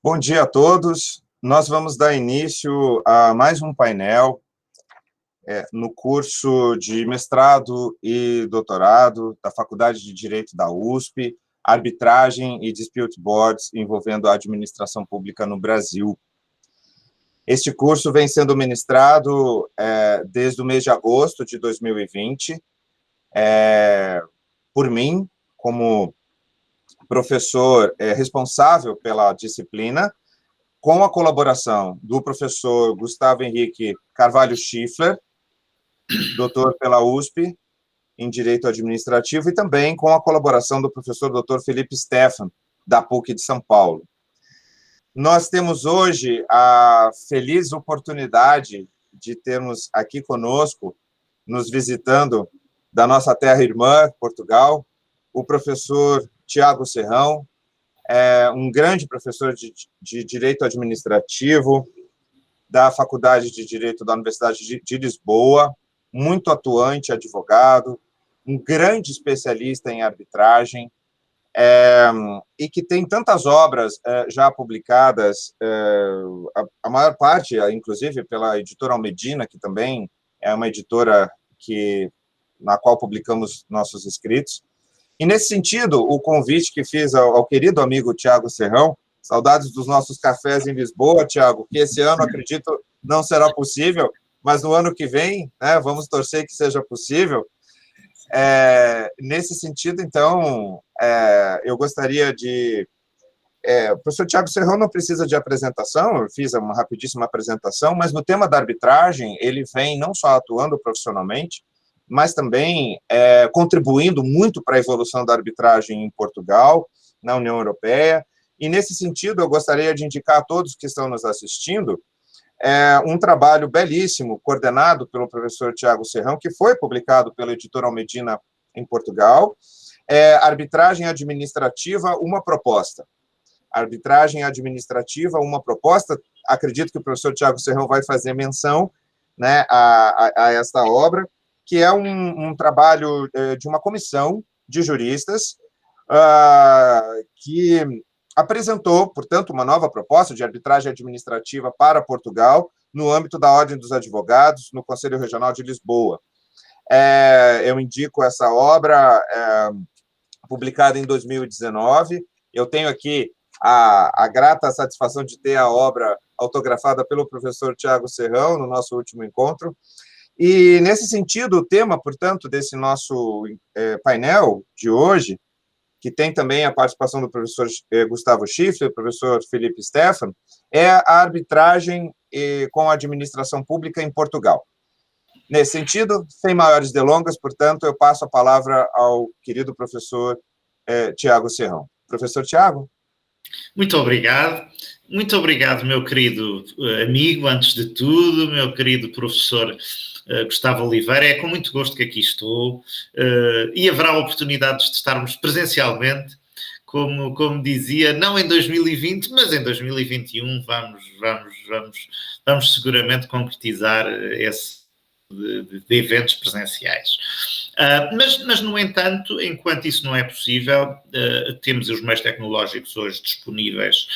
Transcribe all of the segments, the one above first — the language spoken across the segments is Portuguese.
Bom dia a todos. Nós vamos dar início a mais um painel no curso de mestrado e doutorado da Faculdade de Direito da USP, Arbitragem e Dispute Boards envolvendo a administração pública no Brasil. Este curso vem sendo ministrado desde o mês de agosto de 2020, por mim, como professor responsável pela disciplina, com a colaboração do professor Gustavo Henrique Carvalho Schiffler, doutor pela USP, em Direito Administrativo, e também com a colaboração do professor Dr. Felipe Stephan, da PUC de São Paulo. Nós temos hoje a feliz oportunidade de termos aqui conosco, nos visitando da nossa terra irmã, Portugal, o professor Tiago Serrão, um grande professor de Direito Administrativo da Faculdade de Direito da Universidade de Lisboa, muito atuante advogado, um grande especialista em arbitragem, e que tem tantas obras já publicadas, a maior parte, inclusive, pela editora Almedina, que também é uma editora na qual publicamos nossos escritos. E, nesse sentido, o convite que fiz ao querido amigo Tiago Serrão, saudades dos nossos cafés em Lisboa, Tiago, que esse ano, acredito, não será possível, mas no ano que vem, vamos torcer que seja possível. Nesse sentido, então, eu gostaria de... o professor Tiago Serrão não precisa de apresentação, eu fiz uma rapidíssima apresentação, mas no tema da arbitragem, ele vem não só atuando profissionalmente, mas também contribuindo muito para a evolução da arbitragem em Portugal, na União Europeia. E, nesse sentido, eu gostaria de indicar a todos que estão nos assistindo um trabalho belíssimo, coordenado pelo professor Tiago Serrão, que foi publicado pela editora Almedina em Portugal, Arbitragem Administrativa, uma proposta. Arbitragem Administrativa, uma proposta. Acredito que o professor Tiago Serrão vai fazer menção, a esta obra, que é um trabalho de uma comissão de juristas que apresentou, portanto, uma nova proposta de arbitragem administrativa para Portugal no âmbito da Ordem dos Advogados, no Conselho Regional de Lisboa. Eu indico essa obra, publicada em 2019. Eu tenho aqui a grata satisfação de ter a obra autografada pelo professor Tiago Serrão, no nosso último encontro. E, nesse sentido, o tema, portanto, desse nosso painel de hoje, que tem também a participação do professor Gustavo Schiffler, professor Felipe Stephan, é a arbitragem com a administração pública em Portugal. Nesse sentido, sem maiores delongas, portanto, eu passo a palavra ao querido professor Tiago Serrão. Professor Tiago? Muito obrigado, meu querido amigo, antes de tudo, meu querido professor Gustavo Oliveira. É com muito gosto que aqui estou, e haverá oportunidades de estarmos presencialmente, como dizia, não em 2020, mas em 2021 vamos seguramente concretizar esse de eventos presenciais. Mas, no entanto, enquanto isso não é possível, temos os meios tecnológicos hoje disponíveis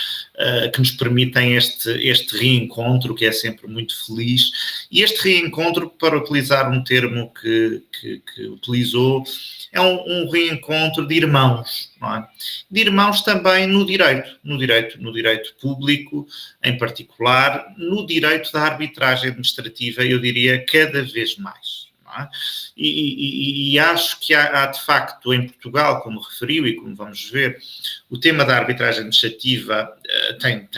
que nos permitem este reencontro, que é sempre muito feliz. E este reencontro, para utilizar um termo que utilizou, é um reencontro de irmãos, não é? De irmãos também no direito público, em particular, no direito da arbitragem administrativa, eu diria, cada vez mais. É? E acho que há, de facto, em Portugal, como referiu e como vamos ver, o tema da arbitragem administrativa tem,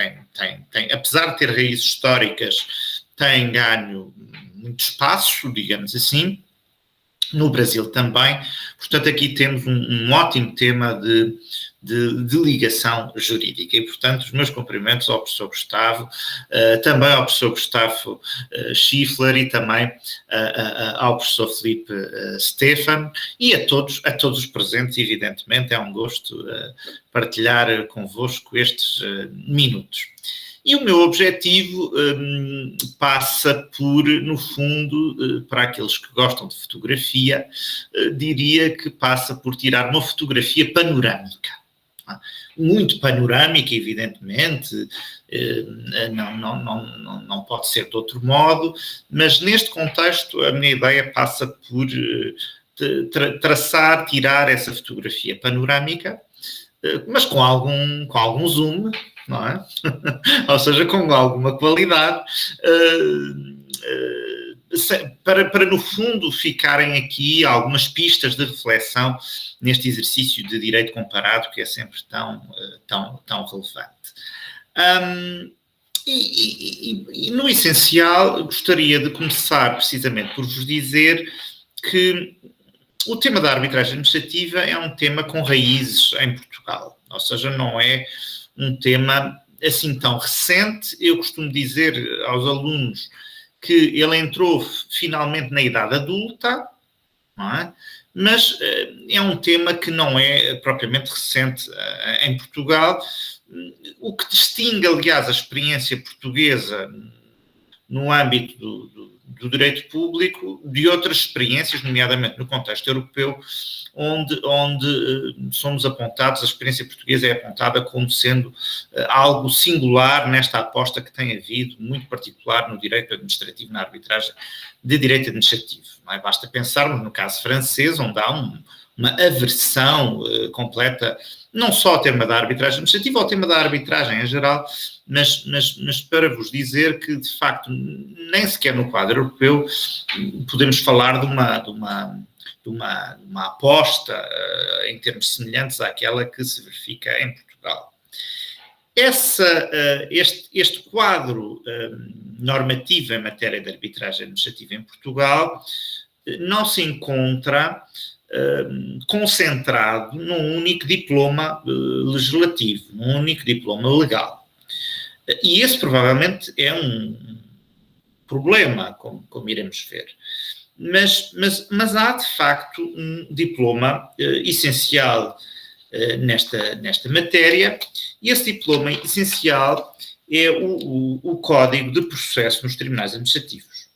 apesar de ter raízes históricas, tem ganho muito espaço, digamos assim, no Brasil também. Portanto, aqui temos um ótimo tema de ligação jurídica. E, portanto, os meus cumprimentos ao professor Gustavo, também ao professor Gustavo Schiffler e também ao professor Felipe Stephan e a todos os presentes, evidentemente. É um gosto partilhar convosco estes minutos. E o meu objetivo passa por, no fundo, para aqueles que gostam de fotografia, diria que passa por tirar uma fotografia panorâmica. muito panorâmica, evidentemente, não pode ser de outro modo, mas neste contexto a minha ideia passa por tirar essa fotografia panorâmica, mas com algum zoom, não é? Ou seja, com alguma qualidade, para no fundo ficarem aqui algumas pistas de reflexão neste exercício de direito comparado que é sempre tão relevante. E no essencial gostaria de começar precisamente por vos dizer que o tema da arbitragem administrativa é um tema com raízes em Portugal, ou seja, não é um tema assim tão recente. Eu costumo dizer aos alunos que ele entrou finalmente na idade adulta, não é? Mas é um tema que não é propriamente recente em Portugal. O que distingue, aliás, a experiência portuguesa no âmbito do direito público de outras experiências, nomeadamente no contexto europeu, onde somos apontados, a experiência portuguesa é apontada como sendo algo singular nesta aposta que tem havido, muito particular no direito administrativo, na arbitragem de direito administrativo. Não é? Basta pensarmos no caso francês, onde há uma aversão completa, não só ao tema da arbitragem administrativa, ao tema da arbitragem em geral, mas para vos dizer que, de facto, nem sequer no quadro europeu podemos falar de uma aposta em termos semelhantes àquela que se verifica em Portugal. Este quadro normativo em matéria de arbitragem administrativa em Portugal não se encontra concentrado num único diploma legislativo, num único diploma legal. E esse provavelmente é um problema, como iremos ver. Mas há, de facto, um diploma essencial nesta matéria, e esse diploma essencial é o Código de Processo nos Tribunais Administrativos.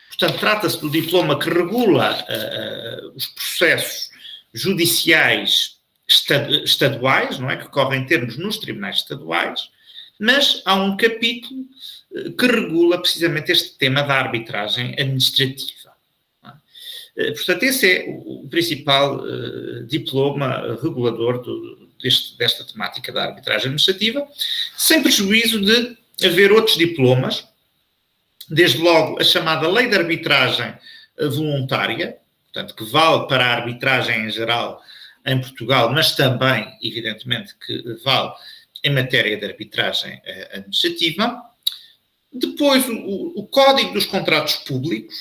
Portanto, trata-se do diploma que regula os processos judiciais estaduais, não é? Que correm termos nos tribunais estaduais, mas há um capítulo que regula precisamente este tema da arbitragem administrativa. Portanto, esse é o principal diploma regulador desta temática da arbitragem administrativa, sem prejuízo de haver outros diplomas, desde logo a chamada Lei de Arbitragem Voluntária, portanto, que vale para a arbitragem em geral em Portugal, mas também, evidentemente, que vale em matéria de arbitragem administrativa. Depois, o Código dos Contratos Públicos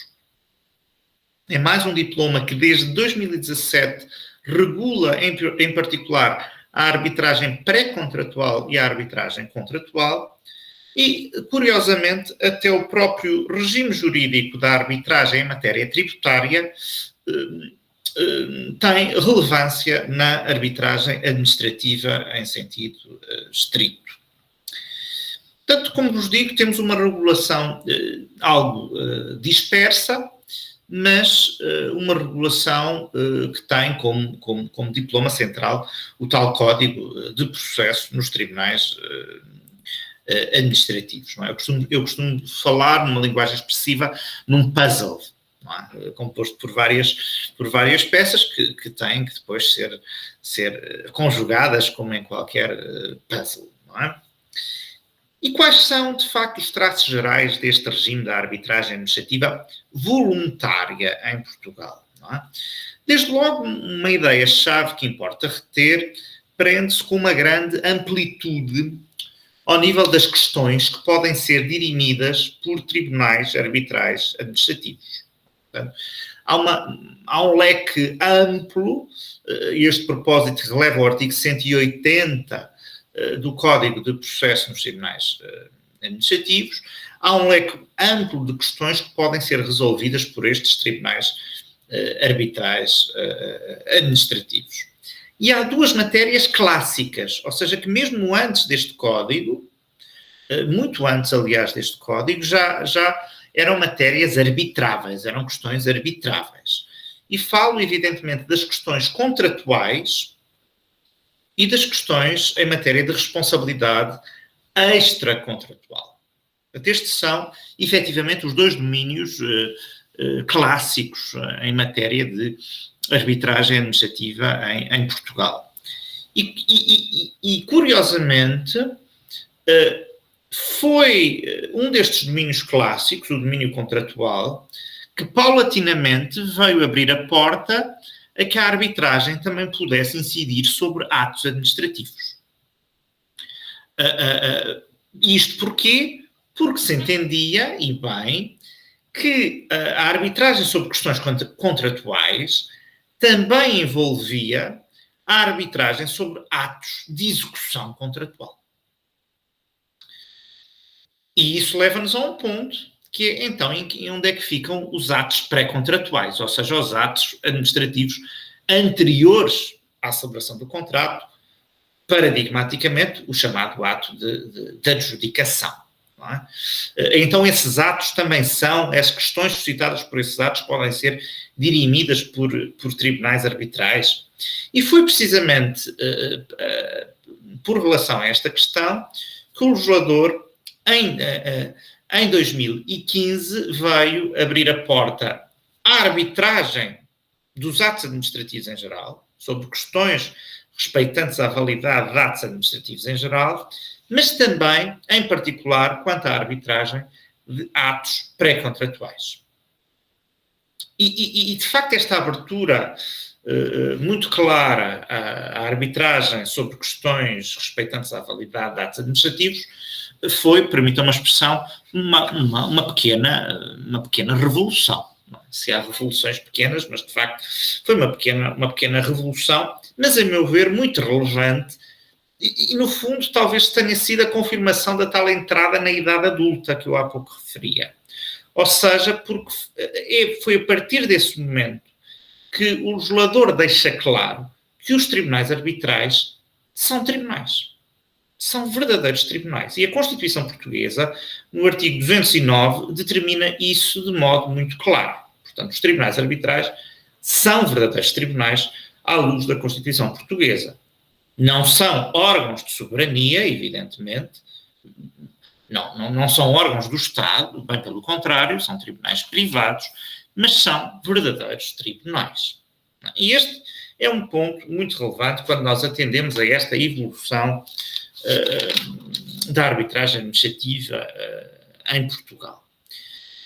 é mais um diploma que desde 2017 regula, em particular, a arbitragem pré-contratual e a arbitragem contratual. E, curiosamente, até o próprio regime jurídico da arbitragem em matéria tributária tem relevância na arbitragem administrativa em sentido estrito. Tanto como vos digo, temos uma regulação algo dispersa, mas uma regulação que tem como diploma central o tal Código de Processo nos tribunais administrativos. Não é? Eu costumo falar numa linguagem expressiva num puzzle, não é? Composto por várias peças que têm que depois ser conjugadas como em qualquer puzzle. Não é? E quais são, de facto, os traços gerais deste regime da arbitragem administrativa voluntária em Portugal? Não é? Desde logo, uma ideia-chave que importa reter prende-se com uma grande amplitude ao nível das questões que podem ser dirimidas por tribunais arbitrais administrativos. Portanto, há um leque amplo, e este propósito releva o artigo 180 do Código de Processo nos Tribunais Administrativos. Há um leque amplo de questões que podem ser resolvidas por estes tribunais arbitrais administrativos. E há duas matérias clássicas, ou seja, que mesmo antes deste Código, muito antes, aliás, deste Código, já eram matérias arbitráveis, eram questões arbitráveis. E falo, evidentemente, das questões contratuais e das questões em matéria de responsabilidade extracontratual. Estes são, efetivamente, os dois domínios clássicos em matéria de arbitragem administrativa em Portugal. E curiosamente, foi um destes domínios clássicos, o domínio contratual, que paulatinamente veio abrir a porta a que a arbitragem também pudesse incidir sobre atos administrativos. Isto porquê? Porque se entendia, e bem, que a arbitragem sobre questões contratuais também envolvia a arbitragem sobre atos de execução contratual. E isso leva-nos a um ponto, que é então em onde é que ficam os atos pré-contratuais, ou seja, os atos administrativos anteriores à celebração do contrato, paradigmaticamente o chamado ato de adjudicação. Não é? Então esses atos também são, as questões suscitadas por esses atos podem ser dirimidas por tribunais arbitrais. E foi precisamente por relação a esta questão que o legislador em 2015 veio abrir a porta à arbitragem dos atos administrativos em geral, sobre questões respeitantes à validade de atos administrativos em geral, mas também, em particular, quanto à arbitragem de atos pré-contratuais. E, de facto, esta abertura muito clara à arbitragem sobre questões respeitantes à validade de atos administrativos foi, permita uma expressão, uma pequena revolução. Não, se há revoluções pequenas, mas de facto foi uma pequena revolução, mas a meu ver muito relevante e no fundo talvez tenha sido a confirmação da tal entrada na idade adulta que eu há pouco referia. Ou seja, porque foi a partir desse momento que o legislador deixa claro que os tribunais arbitrais são tribunais. São verdadeiros tribunais. E a Constituição Portuguesa, no artigo 209, determina isso de modo muito claro. Portanto, os tribunais arbitrais são verdadeiros tribunais à luz da Constituição Portuguesa. Não são órgãos de soberania, evidentemente. Não são órgãos do Estado, bem pelo contrário, são tribunais privados, mas são verdadeiros tribunais. E este é um ponto muito relevante quando nós atendemos a esta evolução da arbitragem administrativa em Portugal.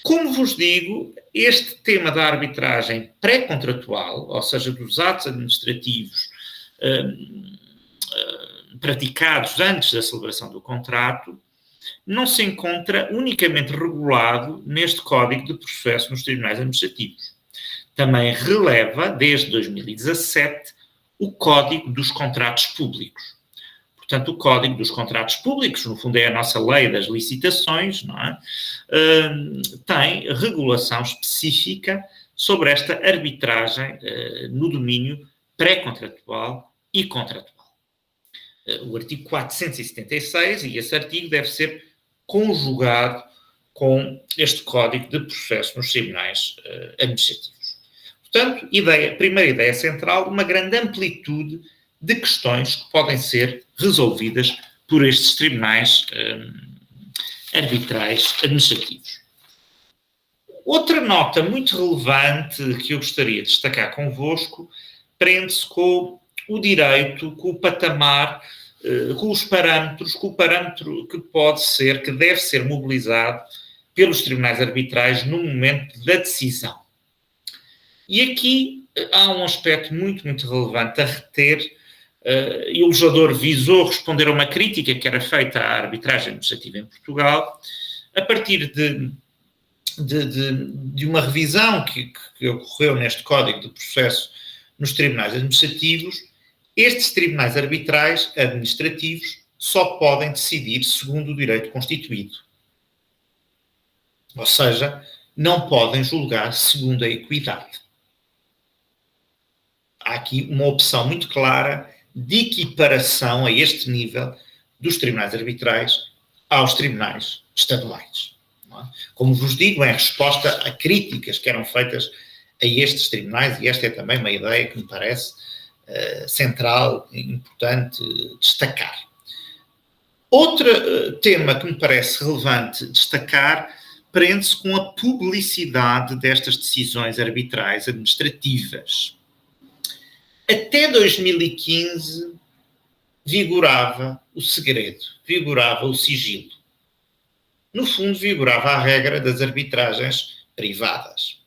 Como vos digo, este tema da arbitragem pré-contratual, ou seja, dos atos administrativos praticados antes da celebração do contrato, não se encontra unicamente regulado neste Código de Processo nos Tribunais Administrativos. Também releva, desde 2017, o Código dos Contratos Públicos. Portanto, o Código dos Contratos Públicos, no fundo é a nossa lei das licitações, não é? Tem regulação específica sobre esta arbitragem no domínio pré-contratual e contratual. O artigo 476, e esse artigo deve ser conjugado com este Código de Processo nos Tribunais Administrativos. Portanto, primeira ideia central, uma grande amplitude de questões que podem ser resolvidas por estes tribunais arbitrais administrativos. Outra nota muito relevante que eu gostaria de destacar convosco prende-se com o direito, com o patamar, com os parâmetros, com o parâmetro que deve ser mobilizado pelos tribunais arbitrais no momento da decisão. E aqui há um aspecto muito, muito relevante a reter, e o legislador visou responder a uma crítica que era feita à arbitragem administrativa em Portugal, a partir de uma revisão que ocorreu neste Código de Processo nos tribunais administrativos. Estes tribunais arbitrais administrativos só podem decidir segundo o direito constituído. Ou seja, não podem julgar segundo a equidade. Há aqui uma opção muito clara de equiparação a este nível dos tribunais arbitrais aos tribunais estaduais. Não é? Como vos digo, em resposta a críticas que eram feitas a estes tribunais, e esta é também uma ideia que me parece central, importante, destacar. Outro tema que me parece relevante destacar prende-se com a publicidade destas decisões arbitrais administrativas. Até 2015 vigorava o segredo, vigorava o sigilo. No fundo, vigorava a regra das arbitragens privadas.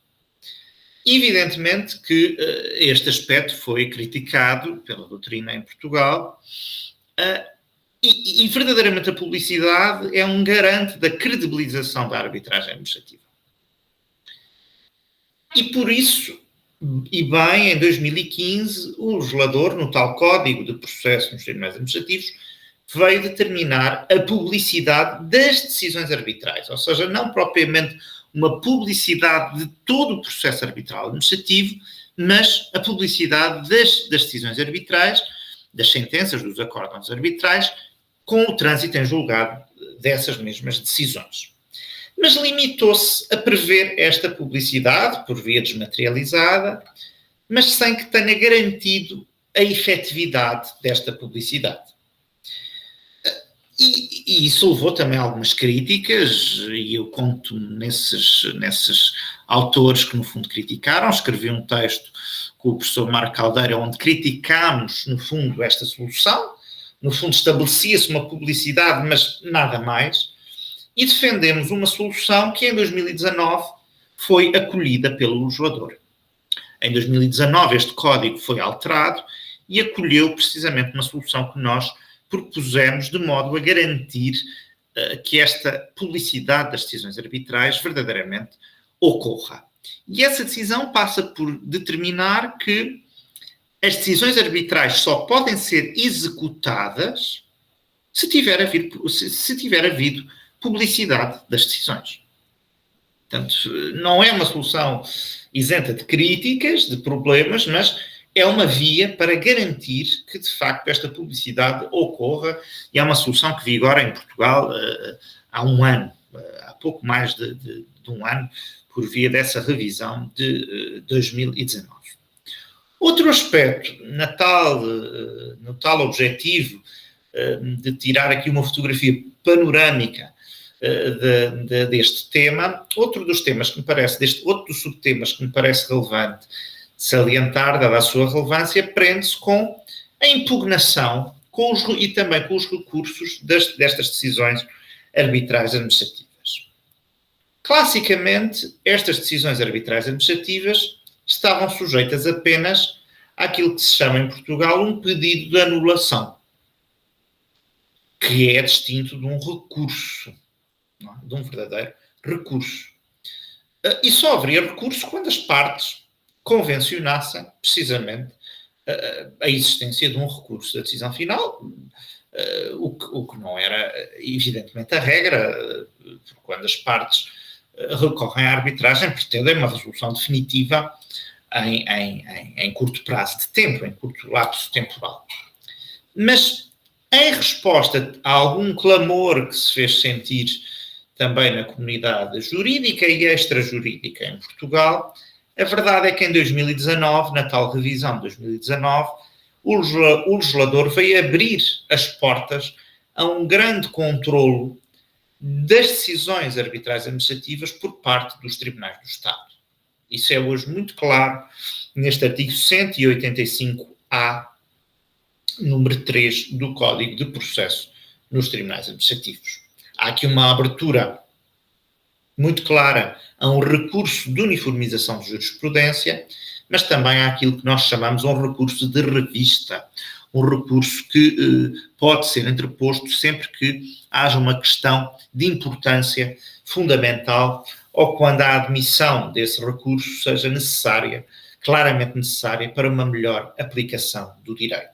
Evidentemente que este aspecto foi criticado pela doutrina em Portugal e verdadeiramente a publicidade é um garante da credibilização da arbitragem administrativa. E por isso, e bem, em 2015, o legislador, no tal Código de Processo nos Tribunais Administrativos, veio determinar a publicidade das decisões arbitrais, ou seja, não propriamente uma publicidade de todo o processo arbitral administrativo, mas a publicidade das decisões arbitrais, das sentenças, dos acórdãos arbitrais, com o trânsito em julgado dessas mesmas decisões. Mas limitou-se a prever esta publicidade por via desmaterializada, mas sem que tenha garantido a efetividade desta publicidade. E isso levou também a algumas críticas, e eu conto nesses autores que, no fundo, criticaram. Escrevi um texto com o professor Marco Caldeira, onde criticámos, no fundo, esta solução. No fundo, estabelecia-se uma publicidade, mas nada mais. E defendemos uma solução que, em 2019, foi acolhida pelo legislador. Em 2019, este código foi alterado e acolheu precisamente uma solução que nós propusemos de modo a garantir que esta publicidade das decisões arbitrais verdadeiramente ocorra. E essa decisão passa por determinar que as decisões arbitrais só podem ser executadas se tiver havido publicidade das decisões. Portanto, não é uma solução isenta de críticas, de problemas, mas é uma via para garantir que, de facto, esta publicidade ocorra, e é uma solução que vigora em Portugal há um ano, há pouco mais de um ano, por via dessa revisão de 2019. Outro aspecto, no tal objetivo de tirar aqui uma fotografia panorâmica deste tema, outro dos subtemas que me parece relevante salientar, dada a sua relevância, prende-se com a impugnação e também com os recursos destas decisões arbitrais administrativas. Classicamente, estas decisões arbitrais administrativas estavam sujeitas apenas àquilo que se chama em Portugal um pedido de anulação, que é distinto de um recurso, não é? De um verdadeiro recurso. E só haveria recurso quando as partes convencionassem precisamente a existência de um recurso da decisão final, o que não era evidentemente a regra, porque quando as partes recorrem à arbitragem pretendem uma resolução definitiva em curto prazo de tempo, em curto lapso temporal. Mas em resposta a algum clamor que se fez sentir também na comunidade jurídica e extrajurídica em Portugal, a verdade é que em 2019, na tal revisão de 2019, o legislador veio abrir as portas a um grande controlo das decisões arbitrais administrativas por parte dos tribunais do Estado. Isso é hoje muito claro neste artigo 185-A, número 3 do Código de Processo nos Tribunais Administrativos. Há aqui uma abertura muito clara a um recurso de uniformização de jurisprudência, mas também há aquilo que nós chamamos um recurso de revista, um recurso que pode ser interposto sempre que haja uma questão de importância fundamental ou quando a admissão desse recurso seja necessária, claramente necessária, para uma melhor aplicação do direito.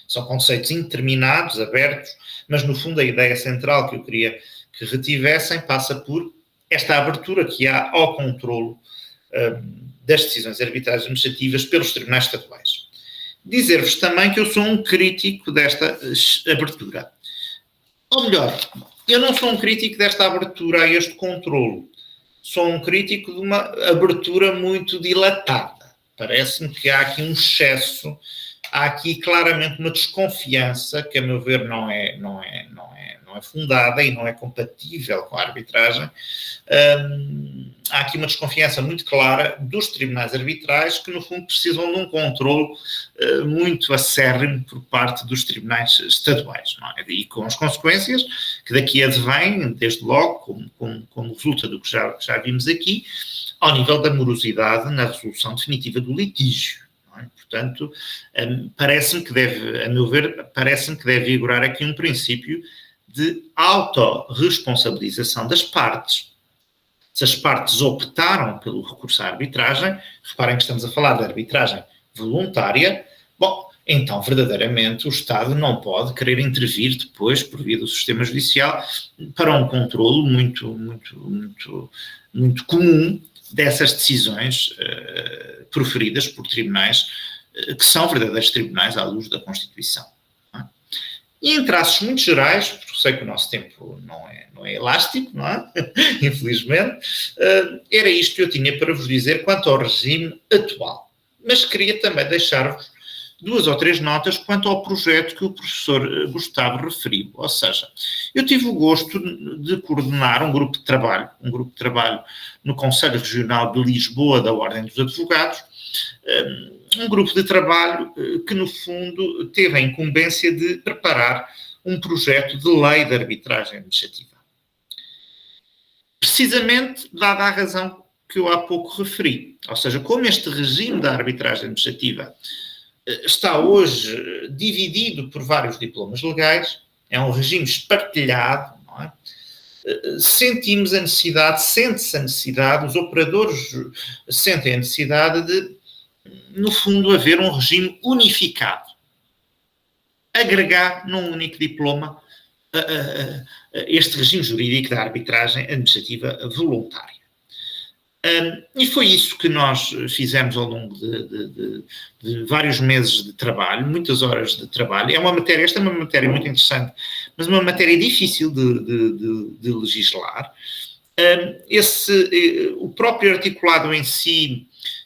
São conceitos indeterminados, abertos, mas no fundo a ideia central que eu queria que retivessem passa por esta abertura que há ao controlo das decisões arbitrais administrativas pelos tribunais estaduais. Dizer-vos também que eu sou um crítico desta abertura. Ou melhor, eu não sou um crítico desta abertura a este controlo. Sou um crítico de uma abertura muito dilatada. Parece-me que há aqui um excesso, há aqui claramente uma desconfiança que, a meu ver, não é fundada e não é compatível com a arbitragem. Há aqui uma desconfiança muito clara dos tribunais arbitrais que, no fundo, precisam de um controle muito acérrimo por parte dos tribunais estaduais, não é? E com as consequências que daqui advêm, desde logo, como resulta do que já vimos aqui, ao nível da morosidade na resolução definitiva do litígio. Portanto, parece-me que deve, a meu ver, parece-me que deve vigorar aqui um princípio de autorresponsabilização das partes. Se as partes optaram pelo recurso à arbitragem, reparem que estamos a falar de arbitragem voluntária, bom, então verdadeiramente o Estado não pode querer intervir depois, por via do sistema judicial, para um controlo muito comum dessas decisões proferidas por tribunais que são verdadeiros tribunais à luz da Constituição. E em traços muito gerais, porque sei que o nosso tempo não é elástico, não é? Infelizmente, era isto que eu tinha para vos dizer quanto ao regime atual. Mas queria também deixar-vos 2 ou 3 notas quanto ao projeto que o professor Gustavo referiu. Ou seja, eu tive o gosto de coordenar um grupo de trabalho no Conselho Regional de Lisboa da Ordem dos Advogados, um grupo de trabalho que, no fundo, teve a incumbência de preparar um projeto de lei de arbitragem administrativa. Precisamente dada a razão que eu há pouco referi. Ou seja, como este regime da arbitragem administrativa está hoje dividido por vários diplomas legais, é um regime espartilhado, não é? Sente-se a necessidade, os operadores sentem a necessidade de, no fundo, haver um regime unificado. Agregar num único diploma este regime jurídico da arbitragem administrativa voluntária. E foi isso que nós fizemos ao longo de vários meses de trabalho, muitas horas de trabalho. Esta é uma matéria muito interessante, mas uma matéria difícil de legislar. O próprio articulado em si,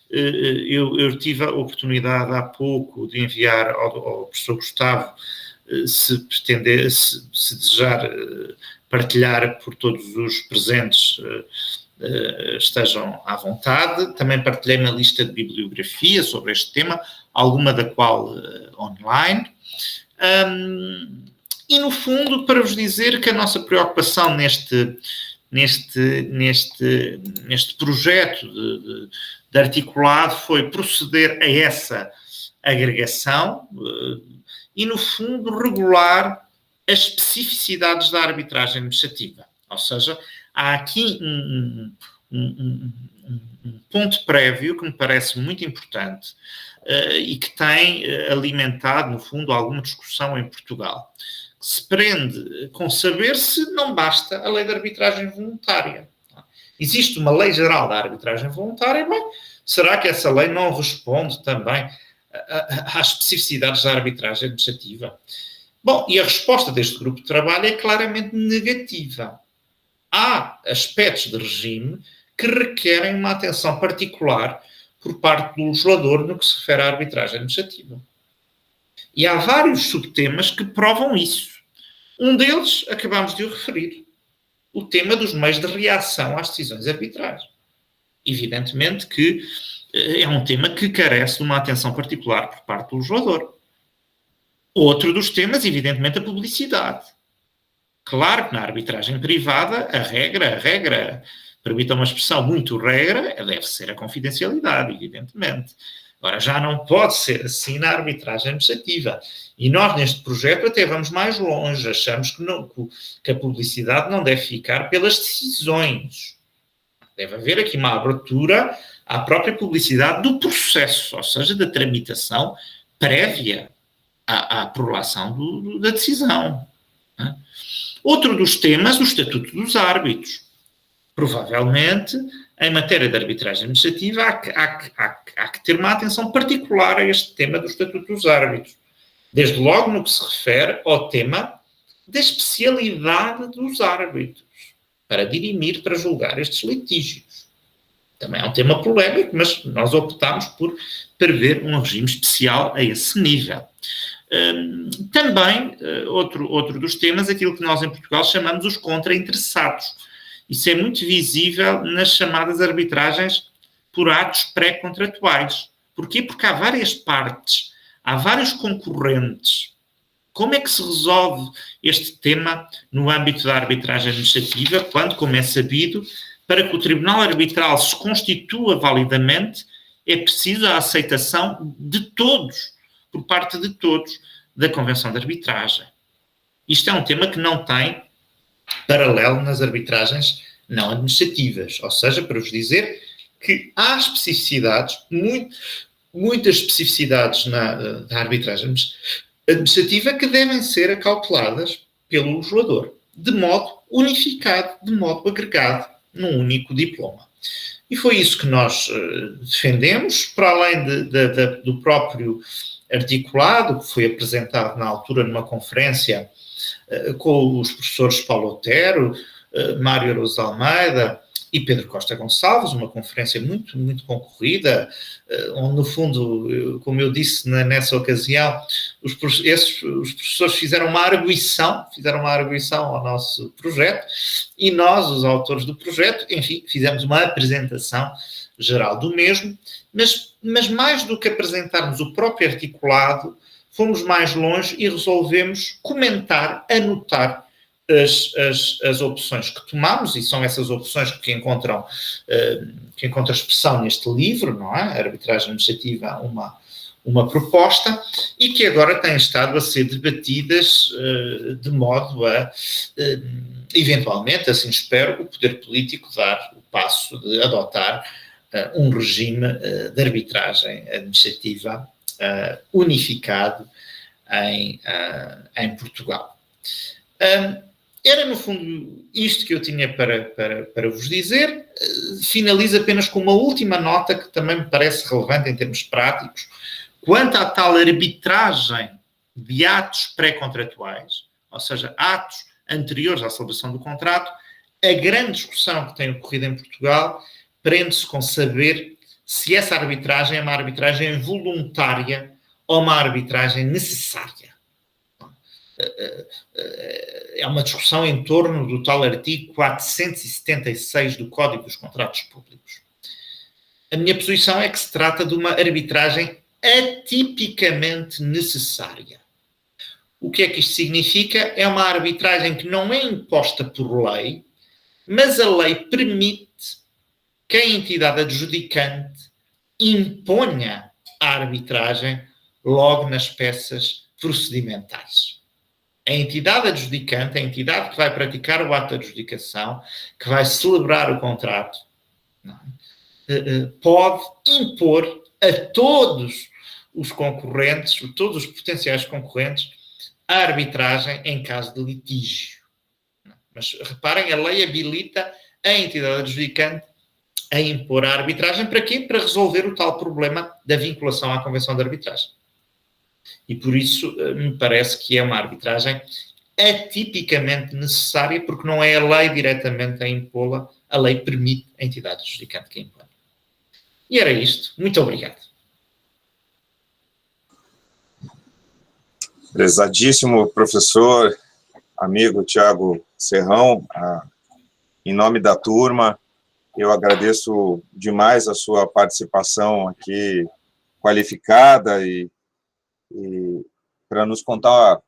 eu tive a oportunidade há pouco de enviar ao professor Gustavo, se desejar partilhar por todos os presentes, estejam à vontade. Também partilhei uma lista de bibliografia sobre este tema, alguma da qual online. E, no fundo, para vos dizer que a nossa preocupação neste projeto de articulado foi proceder a essa agregação e, no fundo, regular as especificidades da arbitragem administrativa. Ou seja, há aqui um ponto prévio que me parece muito importante e que tem alimentado, no fundo, alguma discussão em Portugal, que se prende com saber se não basta a lei de arbitragem voluntária. Existe uma lei geral da arbitragem voluntária, mas será que essa lei não responde também às especificidades da arbitragem administrativa? Bom, e a resposta deste grupo de trabalho é claramente negativa. Há aspectos de regime que requerem uma atenção particular por parte do legislador no que se refere à arbitragem administrativa. E há vários subtemas que provam isso. Um deles, acabamos de o referir, o tema dos meios de reação às decisões arbitrais. Evidentemente que é um tema que carece de uma atenção particular por parte do legislador. Outro dos temas, evidentemente, a publicidade. Claro que na arbitragem privada, a regra, permita uma expressão muito regra, deve ser a confidencialidade, evidentemente. Agora, já não pode ser assim na arbitragem administrativa. E nós, neste projeto, até vamos mais longe. Achamos que a publicidade não deve ficar pelas decisões. Deve haver aqui uma abertura à própria publicidade do processo, ou seja, da tramitação prévia à prolação da decisão. Outro dos temas, o Estatuto dos Árbitros. Provavelmente, em matéria de arbitragem administrativa, há que ter uma atenção particular a este tema do Estatuto dos Árbitros. Desde logo no que se refere ao tema da especialidade dos árbitros, para dirimir, para julgar estes litígios. Também é um tema polémico, mas nós optámos por prever um regime especial a esse nível. Também, outro dos temas, aquilo que nós em Portugal chamamos os contrainteressados. Isso é muito visível nas chamadas arbitragens por atos pré-contratuais. Porquê? Porque há várias partes, há vários concorrentes. Como é que se resolve este tema no âmbito da arbitragem administrativa, quando, como é sabido, para que o Tribunal Arbitral se constitua validamente, é preciso a aceitação de todos, por parte de todos, da Convenção de Arbitragem. Isto é um tema que não tem paralelo nas arbitragens não administrativas, ou seja, para vos dizer que há especificidades, muitas especificidades na arbitragem administrativa que devem ser acauteladas pelo legislador, de modo unificado, de modo agregado, num único diploma. E foi isso que nós defendemos, para além do próprio articulado, que foi apresentado na altura numa conferência com os professores Paulo Otero, Mário Araújo Almeida e Pedro Costa Gonçalves, uma conferência muito, muito concorrida, onde, no fundo, como eu disse nessa ocasião, os professores fizeram uma arguição ao nosso projeto, e nós, os autores do projeto, enfim, fizemos uma apresentação geral do mesmo, mas mais do que apresentarmos o próprio articulado, fomos mais longe e resolvemos comentar, anotar as opções que tomamos, e são essas opções que encontram expressão neste livro, não é? A arbitragem administrativa, uma proposta, e que agora têm estado a ser debatidas de modo a, eventualmente, assim espero, o poder político dar o passo de adotar um regime de arbitragem administrativa unificado em Portugal. Era, no fundo, isto que eu tinha para vos dizer. Finalizo apenas com uma última nota que também me parece relevante em termos práticos. Quanto à tal arbitragem de atos pré-contratuais, ou seja, atos anteriores à celebração do contrato, a grande discussão que tem ocorrido em Portugal prende-se com saber se essa arbitragem é uma arbitragem voluntária ou uma arbitragem necessária. É uma discussão em torno do tal artigo 476 do Código dos Contratos Públicos. A minha posição é que se trata de uma arbitragem atipicamente necessária. O que é que isto significa? É uma arbitragem que não é imposta por lei, mas a lei permite que a entidade adjudicante imponha a arbitragem logo nas peças procedimentais. A entidade adjudicante, a entidade que vai praticar o ato de adjudicação, que vai celebrar o contrato, pode impor a todos os concorrentes, todos os potenciais concorrentes, a arbitragem em caso de litígio. Mas reparem, a lei habilita a entidade adjudicante a impor a arbitragem. Para quê? Para resolver o tal problema da vinculação à Convenção de Arbitragem. E por isso me parece que é uma arbitragem atipicamente necessária, porque não é a lei diretamente a impô-la, a lei permite a entidade adjudicante que a impõe. E era isto. Muito obrigado. Prezadíssimo professor, amigo Tiago Serrão, em nome da turma, eu agradeço demais a sua participação aqui qualificada e para nos contar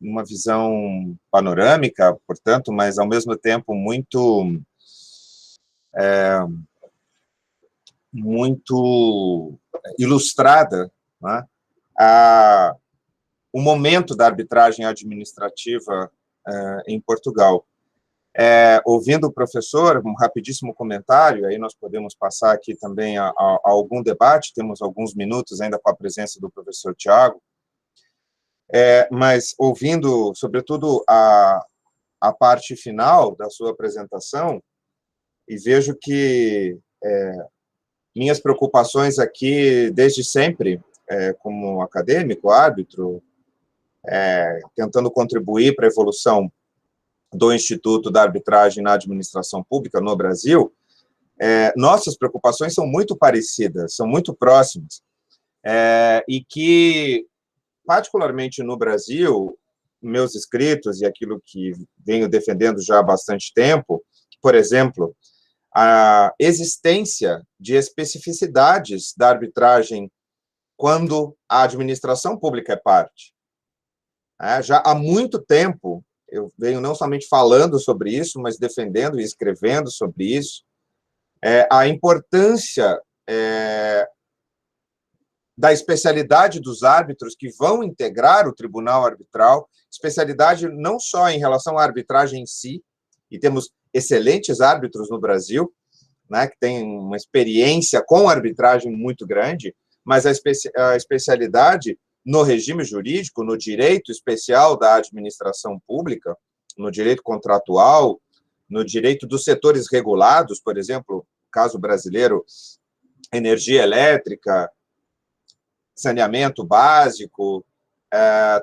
uma visão panorâmica, portanto, mas ao mesmo tempo muito ilustrada, né, o momento da arbitragem administrativa em Portugal. Ouvindo o professor, um rapidíssimo comentário, aí nós podemos passar aqui também a algum debate, temos alguns minutos ainda com a presença do professor Tiago, mas ouvindo, sobretudo, a parte final da sua apresentação, e vejo que minhas preocupações aqui, desde sempre, como acadêmico, árbitro, tentando contribuir para a evolução do Instituto da Arbitragem na Administração Pública no Brasil, nossas preocupações são muito parecidas, são muito próximas, e que, particularmente no Brasil, meus escritos e aquilo que venho defendendo já há bastante tempo, por exemplo, a existência de especificidades da arbitragem quando a administração pública é parte. Já há muito tempo, eu venho não somente falando sobre isso, mas defendendo e escrevendo sobre isso, a importância da especialidade dos árbitros que vão integrar o tribunal arbitral, especialidade não só em relação à arbitragem em si, e temos excelentes árbitros no Brasil, né, que têm uma experiência com arbitragem muito grande, mas a especialidade no regime jurídico, no direito especial da administração pública, no direito contratual, no direito dos setores regulados, por exemplo, caso brasileiro, energia elétrica, saneamento básico,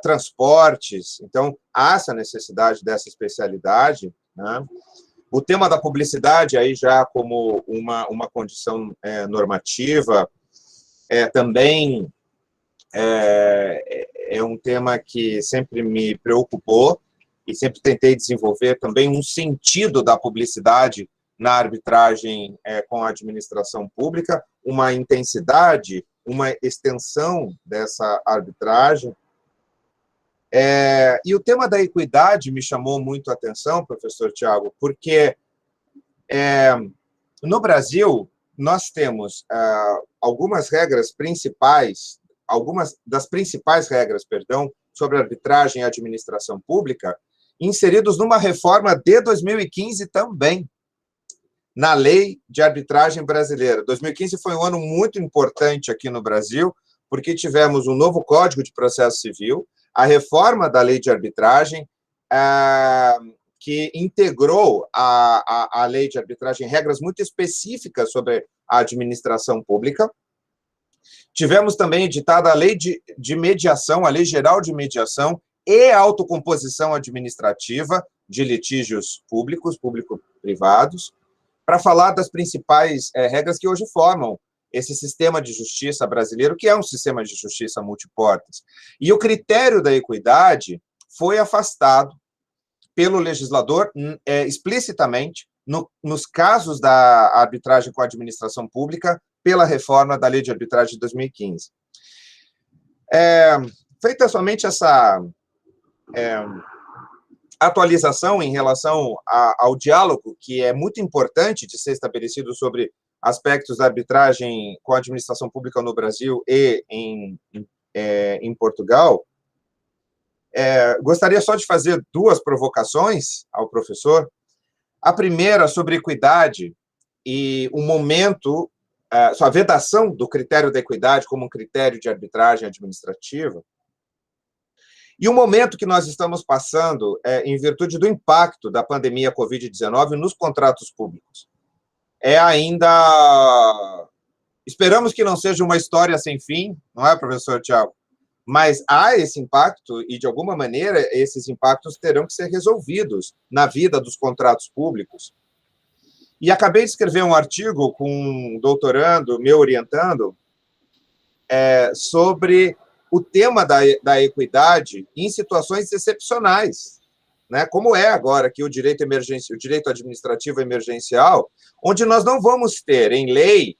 transportes. Então, há essa necessidade dessa especialidade, né? O tema da publicidade, aí já como uma condição normativa, também é um tema que sempre me preocupou e sempre tentei desenvolver também um sentido da publicidade na arbitragem com a administração pública, uma intensidade, uma extensão dessa arbitragem. E o tema da equidade me chamou muito a atenção, professor Tiago, porque no Brasil nós temos algumas regras principais, algumas das principais regras, perdão, sobre arbitragem e administração pública, inseridos numa reforma de 2015 também, na Lei de Arbitragem Brasileira. 2015 foi um ano muito importante aqui no Brasil, porque tivemos um novo Código de Processo Civil, a reforma da Lei de Arbitragem, que integrou a Lei de Arbitragem regras muito específicas sobre a administração pública. Tivemos também editada a Lei de Mediação, a Lei Geral de Mediação e Autocomposição Administrativa de litígios públicos, público-privados, para falar das principais regras que hoje formam esse sistema de justiça brasileiro, que é um sistema de justiça multiportas. E o critério da equidade foi afastado pelo legislador explicitamente nos casos da arbitragem com a administração pública pela reforma da Lei de Arbitragem de 2015. Feita somente essa atualização em relação ao diálogo, que é muito importante de ser estabelecido sobre aspectos da arbitragem com a administração pública no Brasil e em Portugal, gostaria só de fazer duas provocações ao professor. A primeira sobre equidade e o momento, a vedação do critério da equidade como um critério de arbitragem administrativa, e o momento que nós estamos passando em virtude do impacto da pandemia Covid-19 nos contratos públicos. Esperamos que não seja uma história sem fim, não é, professor Tiago? Mas há esse impacto e, de alguma maneira, esses impactos terão que ser resolvidos na vida dos contratos públicos. E acabei de escrever um artigo com um doutorando, me orientando, sobre o tema da equidade em situações excepcionais, né? Como é agora aqui o direito administrativo emergencial, onde nós não vamos ter em lei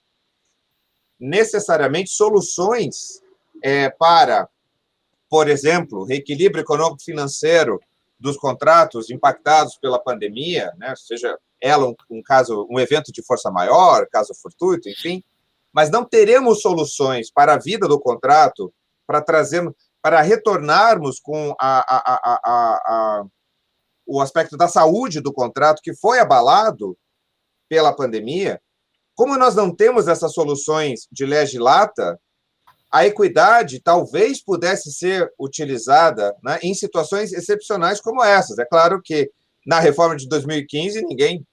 necessariamente soluções para, por exemplo, reequilíbrio econômico-financeiro dos contratos impactados pela pandemia, né? Seja ela um evento de força maior, caso fortuito, enfim, mas não teremos soluções para a vida do contrato, para retornarmos com o aspecto da saúde do contrato que foi abalado pela pandemia. Como nós não temos essas soluções de legislata, a equidade talvez pudesse ser utilizada, né, em situações excepcionais como essas. É claro que na reforma de 2015 ninguém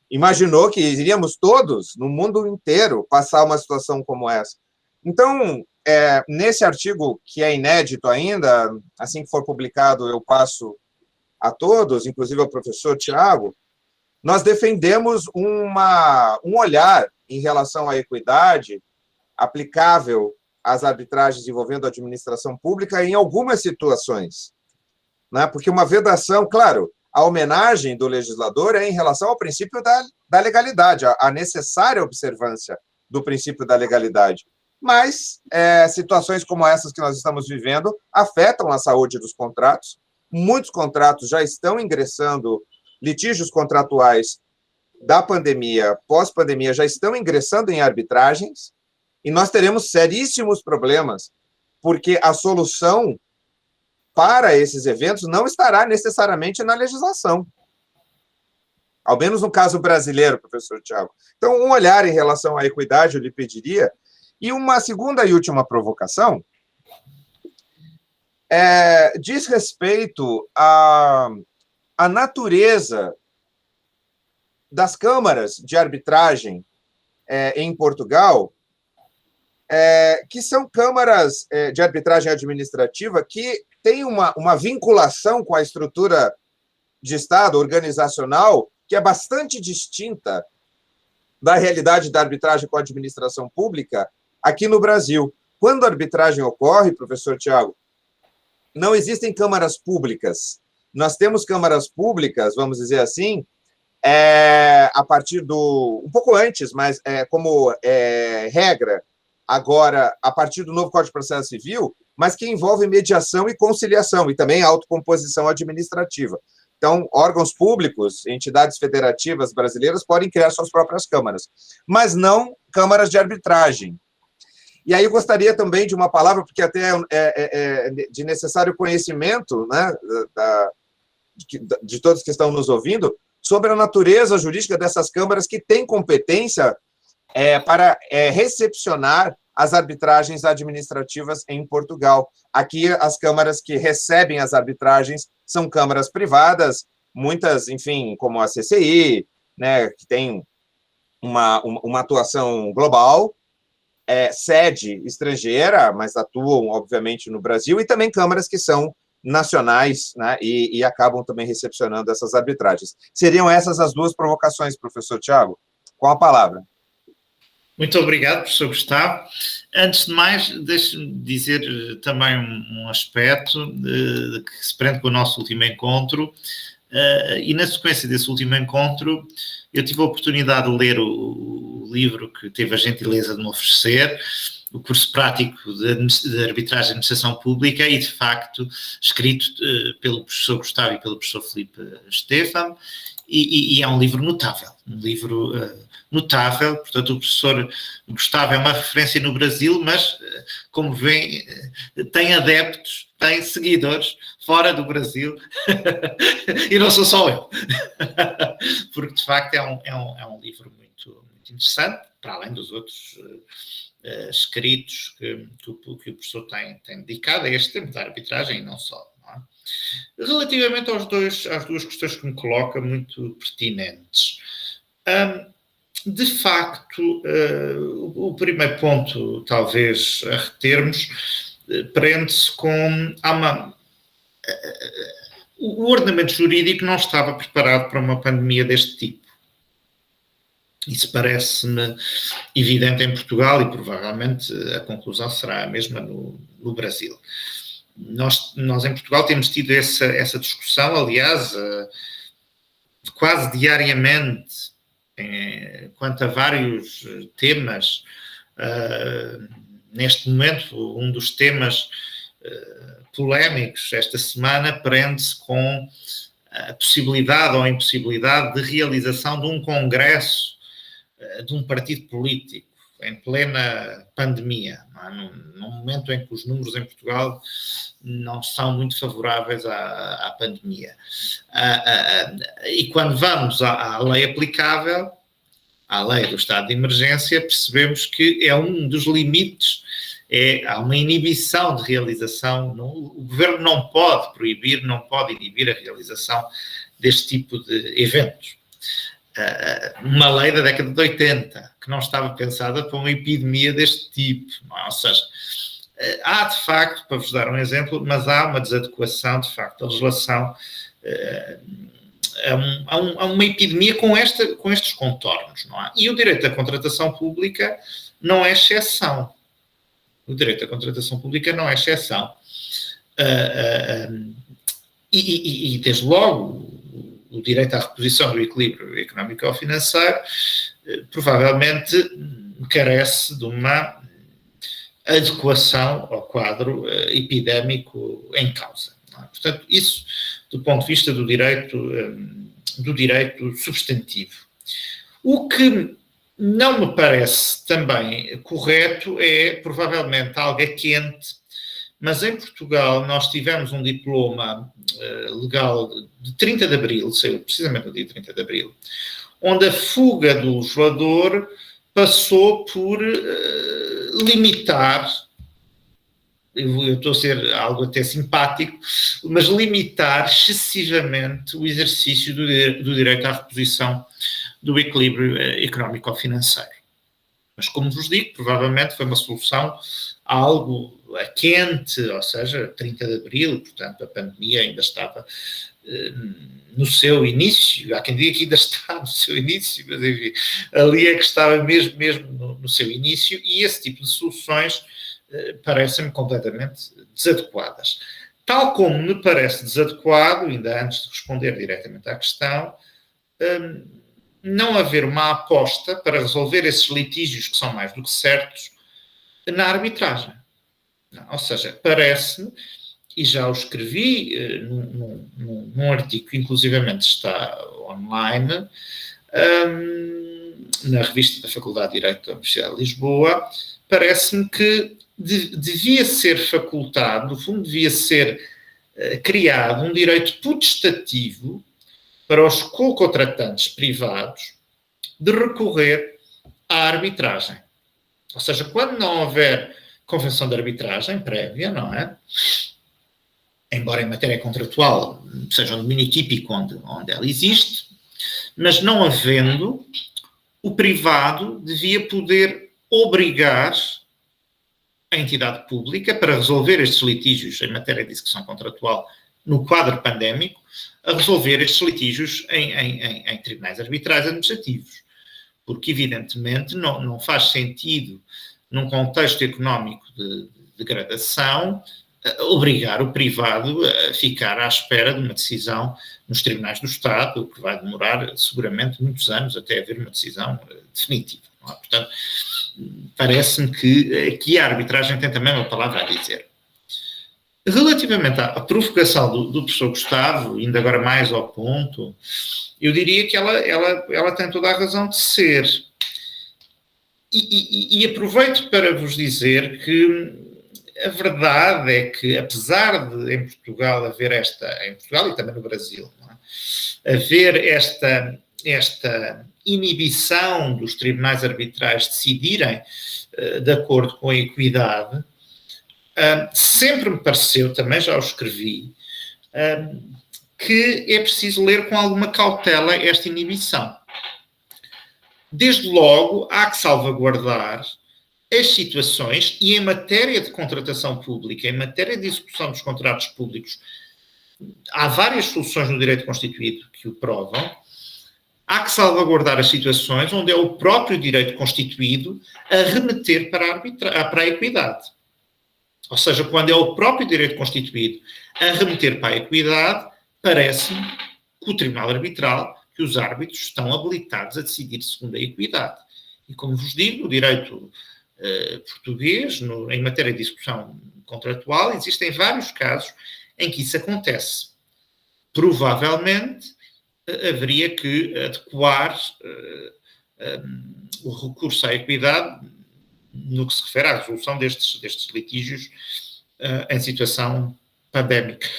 imaginou que iríamos todos, no mundo inteiro, passar uma situação como essa. Então, nesse artigo, que é inédito ainda, assim que for publicado, eu passo a todos, inclusive ao professor Tiago, nós defendemos um olhar em relação à equidade aplicável às arbitragens envolvendo a administração pública em algumas situações, né? Porque uma vedação, claro, a homenagem do legislador é em relação ao princípio da legalidade, a necessária observância do princípio da legalidade. Mas situações como essas que nós estamos vivendo afetam a saúde dos contratos. Muitos contratos já estão ingressando, litígios contratuais da pandemia, pós-pandemia, já estão ingressando em arbitragens, e nós teremos seríssimos problemas, porque a solução para esses eventos não estará necessariamente na legislação. Ao menos no caso brasileiro, professor Tiago. Então, um olhar em relação à equidade eu lhe pediria. E uma segunda e última provocação diz respeito à natureza das câmaras de arbitragem em Portugal, que são câmaras de arbitragem administrativa que têm uma vinculação com a estrutura de Estado organizacional que é bastante distinta da realidade da arbitragem com a administração pública aqui no Brasil. Quando a arbitragem ocorre, professor Tiago, não existem câmaras públicas. Nós temos câmaras públicas, vamos dizer assim, a partir um pouco antes, mas como regra, agora, a partir do novo Código de Processo Civil, mas que envolve mediação e conciliação, e também autocomposição administrativa. Então, órgãos públicos, entidades federativas brasileiras podem criar suas próprias câmaras, mas não câmaras de arbitragem. E aí eu gostaria também de uma palavra, porque até é de necessário conhecimento, né, de todos que estão nos ouvindo, sobre a natureza jurídica dessas câmaras que têm competência para recepcionar as arbitragens administrativas em Portugal. Aqui, as câmaras que recebem as arbitragens são câmaras privadas, muitas, enfim, como a CCI, né, que tem uma atuação global, sede estrangeira, mas atuam, obviamente, no Brasil, e também câmaras que são nacionais, né, e acabam também recepcionando essas arbitragens. Seriam essas as duas provocações, professor Tiago? Com a palavra. Muito obrigado, professor Gustavo. Antes de mais, deixe-me dizer também um aspecto que se prende com o nosso último encontro, e na sequência desse último encontro eu tive a oportunidade de ler o livro que teve a gentileza de me oferecer, o curso prático de arbitragem e administração pública, e de facto escrito pelo professor Gustavo e pelo professor Filipe Estevão, e é um livro notável, notável. Portanto, o professor Gustavo é uma referência no Brasil, mas, como veem, tem adeptos, tem seguidores fora do Brasil, e não sou só eu, porque, de facto, é um livro muito, muito interessante, para além dos outros escritos que o professor tem dedicado a este tema da arbitragem, e não só. Relativamente às duas questões que me coloca, muito pertinentes. De facto, o primeiro ponto, talvez, a retermos, prende-se com... o ordenamento jurídico não estava preparado para uma pandemia deste tipo. Isso parece-me evidente em Portugal e, provavelmente, a conclusão será a mesma no Brasil. Nós em Portugal temos tido essa discussão, aliás, quase diariamente, quanto a vários temas. Neste momento, um dos temas polémicos esta semana prende-se com a possibilidade ou a impossibilidade de realização de um congresso de um partido político em plena pandemia, num momento em que os números em Portugal não são muito favoráveis à pandemia. E quando vamos à lei aplicável, à lei do estado de emergência, percebemos que é um dos limites, há uma inibição de realização. O governo não pode proibir, não pode inibir a realização deste tipo de eventos. Uma lei da década de 80, que não estava pensada para uma epidemia deste tipo. Ou seja, há de facto, para vos dar um exemplo, mas há uma desadequação de facto da legislação há uma epidemia com estes contornos, não é? E o direito à contratação pública não é exceção. O direito à contratação pública não é exceção. E desde logo, o direito à reposição do equilíbrio económico ou financeiro provavelmente carece de uma adequação ao quadro epidémico em causa. Não é? Portanto, isso do ponto de vista do direito substantivo. O que não me parece também correto é, provavelmente, algo quente, mas em Portugal nós tivemos um diploma legal de 30 de Abril, saiu precisamente no dia 30 de Abril, onde a fuga do legislador passou por limitar, eu estou a ser algo até simpático, mas limitar excessivamente o exercício do direito à reposição do equilíbrio económico-financeiro. Mas, como vos digo, provavelmente foi uma solução a algo quente, ou seja, 30 de Abril, portanto, a pandemia ainda estava no seu início. Há quem diga que ainda está no seu início, mas enfim, ali é que estava mesmo no seu início, e esse tipo de soluções parecem-me completamente desadequadas. Tal como me parece desadequado, ainda antes de responder diretamente à questão, não haver uma aposta para resolver esses litígios que são mais do que certos na arbitragem. Ou seja, parece-me, e já o escrevi num artigo que inclusivamente está online, na revista da Faculdade de Direito da Universidade de Lisboa, parece-me que devia ser facultado, no fundo devia ser criado um direito potestativo para os co-contratantes privados de recorrer à arbitragem. Ou seja, quando não houver convenção de arbitragem prévia, não é? Embora em matéria contratual seja um domínio típico onde ela existe, mas não havendo, o privado devia poder obrigar a entidade pública, para resolver estes litígios em matéria de execução contratual no quadro pandémico, a resolver estes litígios em tribunais arbitrais administrativos. Porque, evidentemente, não faz sentido, num contexto económico de degradação, obrigar o privado a ficar à espera de uma decisão nos tribunais do Estado, o que vai demorar seguramente muitos anos até haver uma decisão definitiva. Não é? Portanto, parece-me que aqui a arbitragem tem também uma palavra a dizer. Relativamente à provocação do professor Gustavo, indo agora mais ao ponto, eu diria que ela tem toda a razão de ser. E aproveito para vos dizer que a verdade é que, apesar de em Portugal haver em Portugal e também no Brasil, não é? Haver esta inibição dos tribunais arbitrais decidirem de acordo com a equidade, sempre me pareceu, também já o escrevi, que é preciso ler com alguma cautela esta inibição. Desde logo, há que salvaguardar as situações, e em matéria de contratação pública, em matéria de execução dos contratos públicos, há várias soluções no direito constituído que o provam. Há que salvaguardar as situações onde é o próprio direito constituído a remeter para a equidade. Ou seja, quando é o próprio direito constituído a remeter para a equidade, parece-me que o Tribunal Arbitral, que os árbitros estão habilitados a decidir segundo a equidade. E como vos digo, o direito português, em matéria de execução contratual, existem vários casos em que isso acontece. Provavelmente, haveria que adequar o recurso à equidade no que se refere à resolução destes litígios em situação pandémica.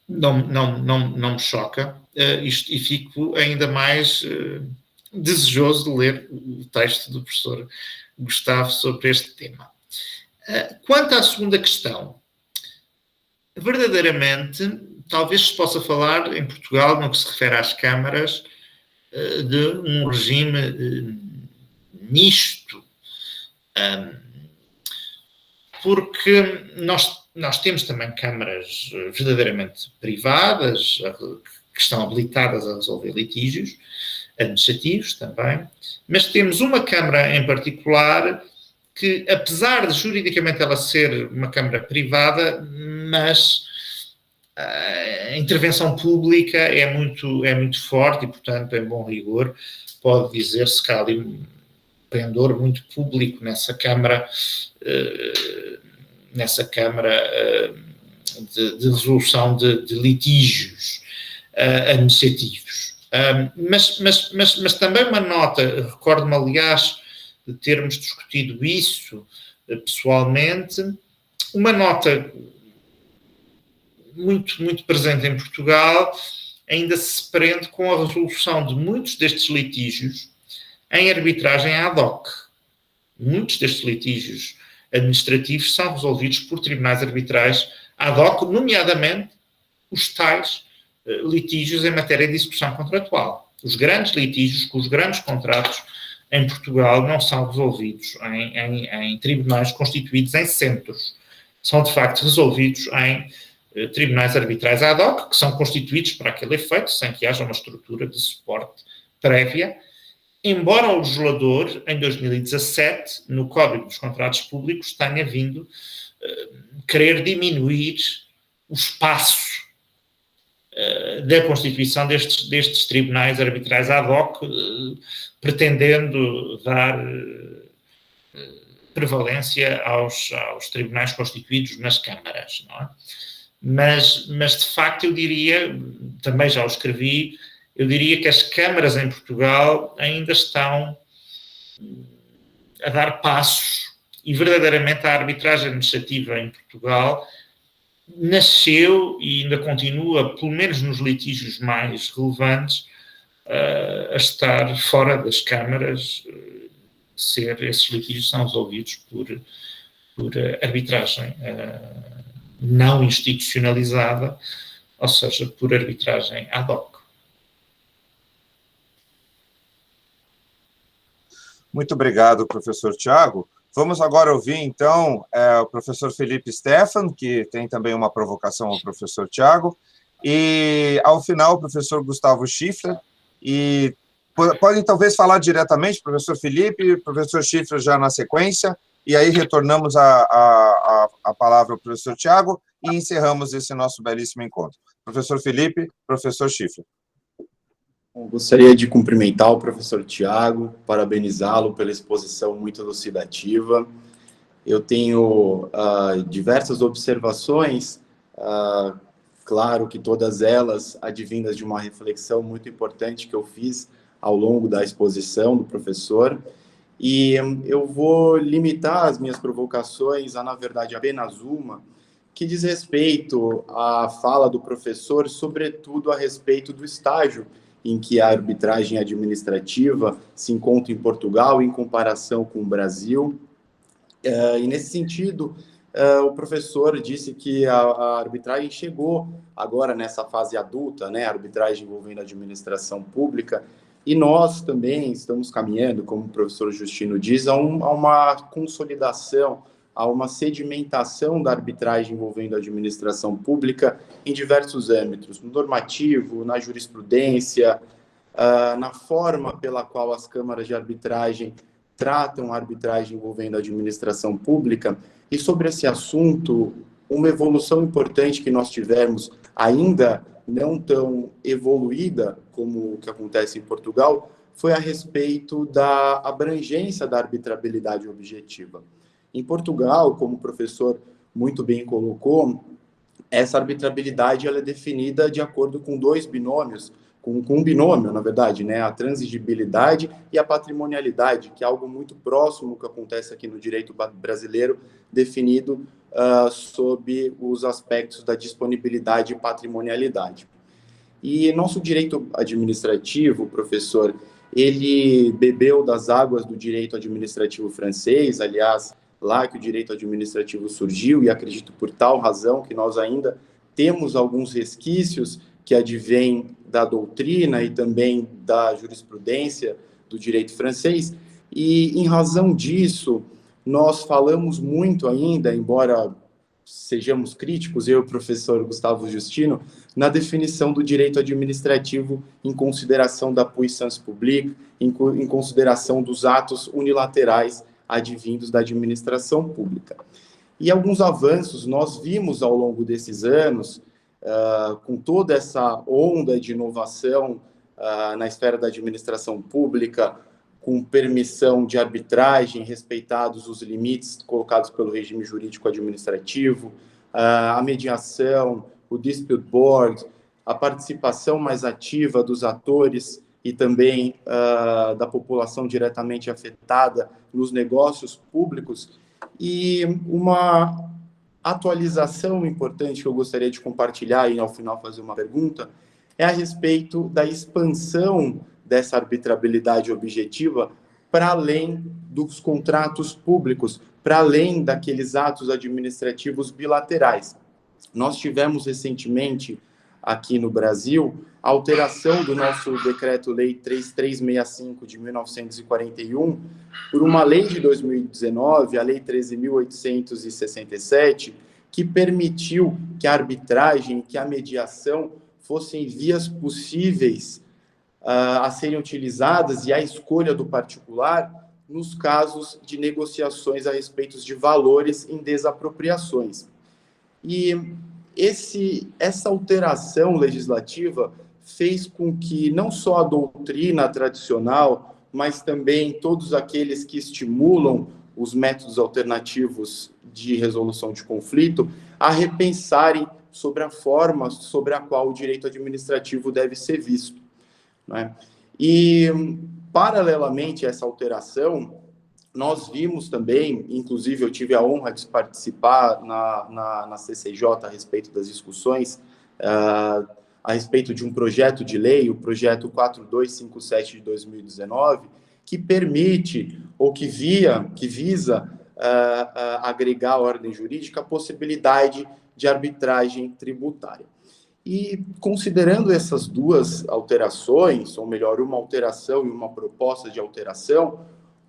Não me choca isto, e fico ainda mais desejoso de ler o texto do professor Gustavo sobre este tema. Quanto à segunda questão, verdadeiramente, talvez se possa falar em Portugal, no que se refere às câmaras, de um regime misto, porque nós temos também câmaras verdadeiramente privadas, que estão habilitadas a resolver litígios administrativos também, mas temos uma Câmara em particular que, apesar de juridicamente ela ser uma Câmara privada, mas a intervenção pública é muito forte e, portanto, em bom rigor, pode dizer-se que há ali um pendor muito público nessa Câmara de resolução de litígios administrativos. Mas também uma nota, recordo-me, aliás, de termos discutido isso pessoalmente, uma nota muito presente em Portugal ainda se prende com a resolução de muitos destes litígios em arbitragem ad hoc. Muitos destes litígios administrativos são resolvidos por tribunais arbitrais ad hoc, nomeadamente os tais litígios em matéria de execução contratual. Os grandes litígios com os grandes contratos em Portugal não são resolvidos em tribunais constituídos em centros. São, de facto, resolvidos em tribunais arbitrais ad hoc, que são constituídos para aquele efeito, sem que haja uma estrutura de suporte prévia, embora o legislador, em 2017, no Código dos Contratos Públicos, tenha vindo querer diminuir o espaço da constituição destes tribunais arbitrais ad hoc, pretendendo dar prevalência aos tribunais constituídos nas câmaras, não é? Mas, de facto, eu diria, também já o escrevi, eu diria que as câmaras em Portugal ainda estão a dar passos e, verdadeiramente, a arbitragem administrativa em Portugal nasceu e ainda continua, pelo menos nos litígios mais relevantes, a estar fora das câmaras, esses litígios são resolvidos por arbitragem não institucionalizada, ou seja, por arbitragem ad hoc. Muito obrigado, professor Tiago. Vamos agora ouvir, então, o professor Felipe Stefan, que tem também uma provocação ao professor Tiago, e, ao final, o professor Gustavo Schiffler. E podem, talvez, falar diretamente, professor Felipe, professor Schiffler já na sequência, e aí retornamos a palavra ao professor Tiago e encerramos esse nosso belíssimo encontro. Professor Felipe, professor Schiffler. Gostaria de cumprimentar o professor Tiago, parabenizá-lo pela exposição muito elucidativa. Eu tenho diversas observações, claro que todas elas advindas de uma reflexão muito importante que eu fiz ao longo da exposição do professor, e eu vou limitar as minhas provocações a, na verdade, apenas uma, que diz respeito à fala do professor, sobretudo a respeito do estágio em que a arbitragem administrativa se encontra em Portugal em comparação com o Brasil. E, nesse sentido, o professor disse que a arbitragem chegou agora nessa fase adulta, né, a arbitragem envolvendo a administração pública, e nós também estamos caminhando, como o professor Justino diz, a uma consolidação, a uma sedimentação da arbitragem envolvendo a administração pública em diversos âmbitos, no normativo, na jurisprudência, na forma pela qual as câmaras de arbitragem tratam a arbitragem envolvendo a administração pública. E sobre esse assunto, uma evolução importante que nós tivemos, ainda não tão evoluída como o que acontece em Portugal, foi a respeito da abrangência da arbitrabilidade objetiva. Em Portugal, como o professor muito bem colocou, essa arbitrabilidade ela é definida de acordo com dois binômios, com um binômio, na verdade, né, a transigibilidade e a patrimonialidade, que é algo muito próximo que acontece aqui no direito brasileiro, definido sob os aspectos da disponibilidade e patrimonialidade. E nosso direito administrativo, professor, ele bebeu das águas do direito administrativo francês, aliás, lá que o direito administrativo surgiu, e acredito por tal razão que nós ainda temos alguns resquícios que advêm da doutrina e também da jurisprudência do direito francês, e em razão disso, nós falamos muito ainda, embora sejamos críticos, eu e o professor Gustavo Justino, na definição do direito administrativo em consideração da puissance publique, em consideração dos atos unilaterais advindos da administração pública. E alguns avanços nós vimos ao longo desses anos, com toda essa onda de inovação na esfera da administração pública, com permissão de arbitragem, respeitados os limites colocados pelo regime jurídico administrativo, a mediação, o dispute board, a participação mais ativa dos atores e também da população diretamente afetada nos negócios públicos. E uma atualização importante que eu gostaria de compartilhar e, ao final, fazer uma pergunta, é a respeito da expansão dessa arbitrabilidade objetiva para além dos contratos públicos, para além daqueles atos administrativos bilaterais. Nós tivemos recentemente, aqui no Brasil, a alteração do nosso Decreto-Lei 3365 de 1941 por uma lei de 2019, a Lei 13.867, que permitiu que a arbitragem, que a mediação fossem vias possíveis a serem utilizadas e a escolha do particular nos casos de negociações a respeito de valores em desapropriações. E essa alteração legislativa fez com que não só a doutrina tradicional, mas também todos aqueles que estimulam os métodos alternativos de resolução de conflito a repensarem sobre a forma sobre a qual o direito administrativo deve ser visto, né? E, paralelamente a essa alteração, nós vimos também, inclusive eu tive a honra de participar na CCJ a respeito das discussões, a respeito de um projeto de lei, o projeto 4257 de 2019, que permite, ou que visa agregar à ordem jurídica a possibilidade de arbitragem tributária. E considerando essas duas alterações, ou melhor, uma alteração e uma proposta de alteração,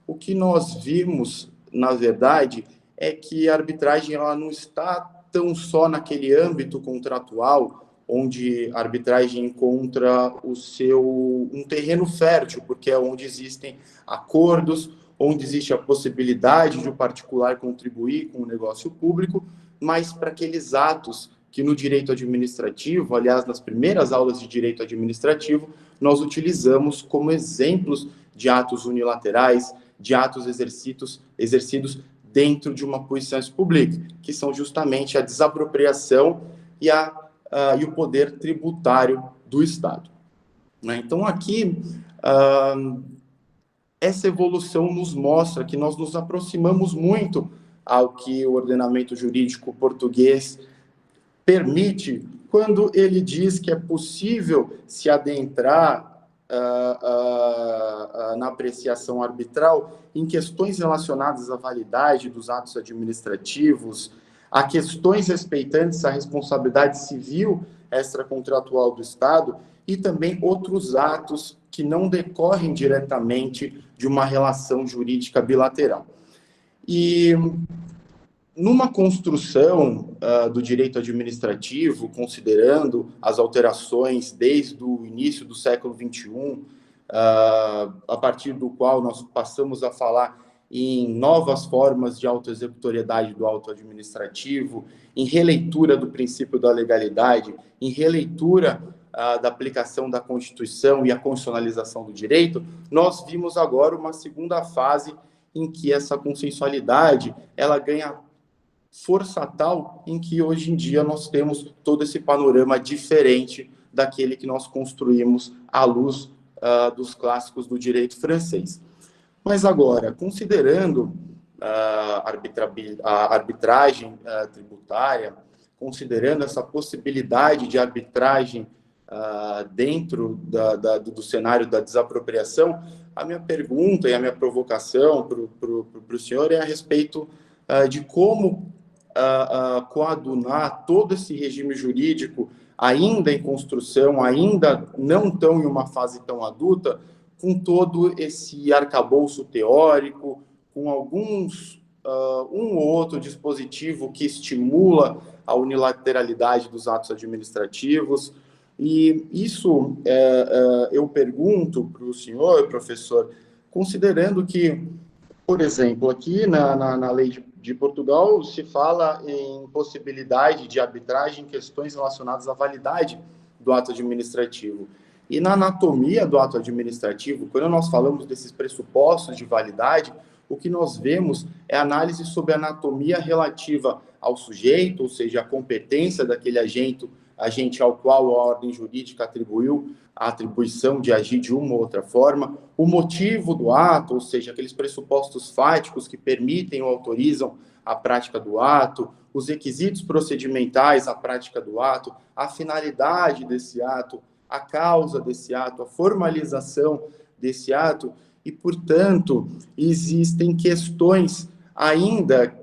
o que nós vimos, na verdade, é que a arbitragem ela não está tão só naquele âmbito contratual, onde a arbitragem encontra um terreno fértil, porque é onde existem acordos, onde existe a possibilidade de o particular contribuir com o negócio público, mas para aqueles atos que no direito administrativo, aliás, nas primeiras aulas de direito administrativo, nós utilizamos como exemplos de atos unilaterais, de atos exercidos dentro de uma puissance publique, que são justamente a desapropriação e o poder tributário do Estado. Então, aqui, essa evolução nos mostra que nós nos aproximamos muito ao que o ordenamento jurídico português permite quando ele diz que é possível se adentrar na apreciação arbitral em questões relacionadas à validade dos atos administrativos, a questões respeitantes à responsabilidade civil extracontratual do Estado e também outros atos que não decorrem diretamente de uma relação jurídica bilateral. E numa construção do direito administrativo, considerando as alterações desde o início do século XXI, a partir do qual nós passamos a falar em novas formas de autoexecutoriedade do auto administrativo, em releitura do princípio da legalidade, em releitura da aplicação da Constituição e a constitucionalização do direito, nós vimos agora uma segunda fase em que essa consensualidade ela ganha força tal em que hoje em dia nós temos todo esse panorama diferente daquele que nós construímos à luz dos clássicos do direito francês. Mas agora, considerando a arbitragem tributária, considerando essa possibilidade de arbitragem dentro do cenário da desapropriação, a minha pergunta e a minha provocação para o senhor é a respeito de como coadunar todo esse regime jurídico ainda em construção, ainda não tão em uma fase tão adulta, com todo esse arcabouço teórico, com alguns um ou outro dispositivo que estimula a unilateralidade dos atos administrativos. E isso eu pergunto para o senhor, professor, considerando que, por exemplo, aqui na lei de Portugal se fala em possibilidade de arbitragem em questões relacionadas à validade do ato administrativo. E na anatomia do ato administrativo, quando nós falamos desses pressupostos de validade, o que nós vemos é análise sobre a anatomia relativa ao sujeito, ou seja, a competência daquele agente ao qual a ordem jurídica atribuiu a atribuição de agir de uma ou outra forma, o motivo do ato, ou seja, aqueles pressupostos fáticos que permitem ou autorizam a prática do ato, os requisitos procedimentais à prática do ato, a finalidade desse ato, a causa desse ato, a formalização desse ato, e, portanto, existem questões ainda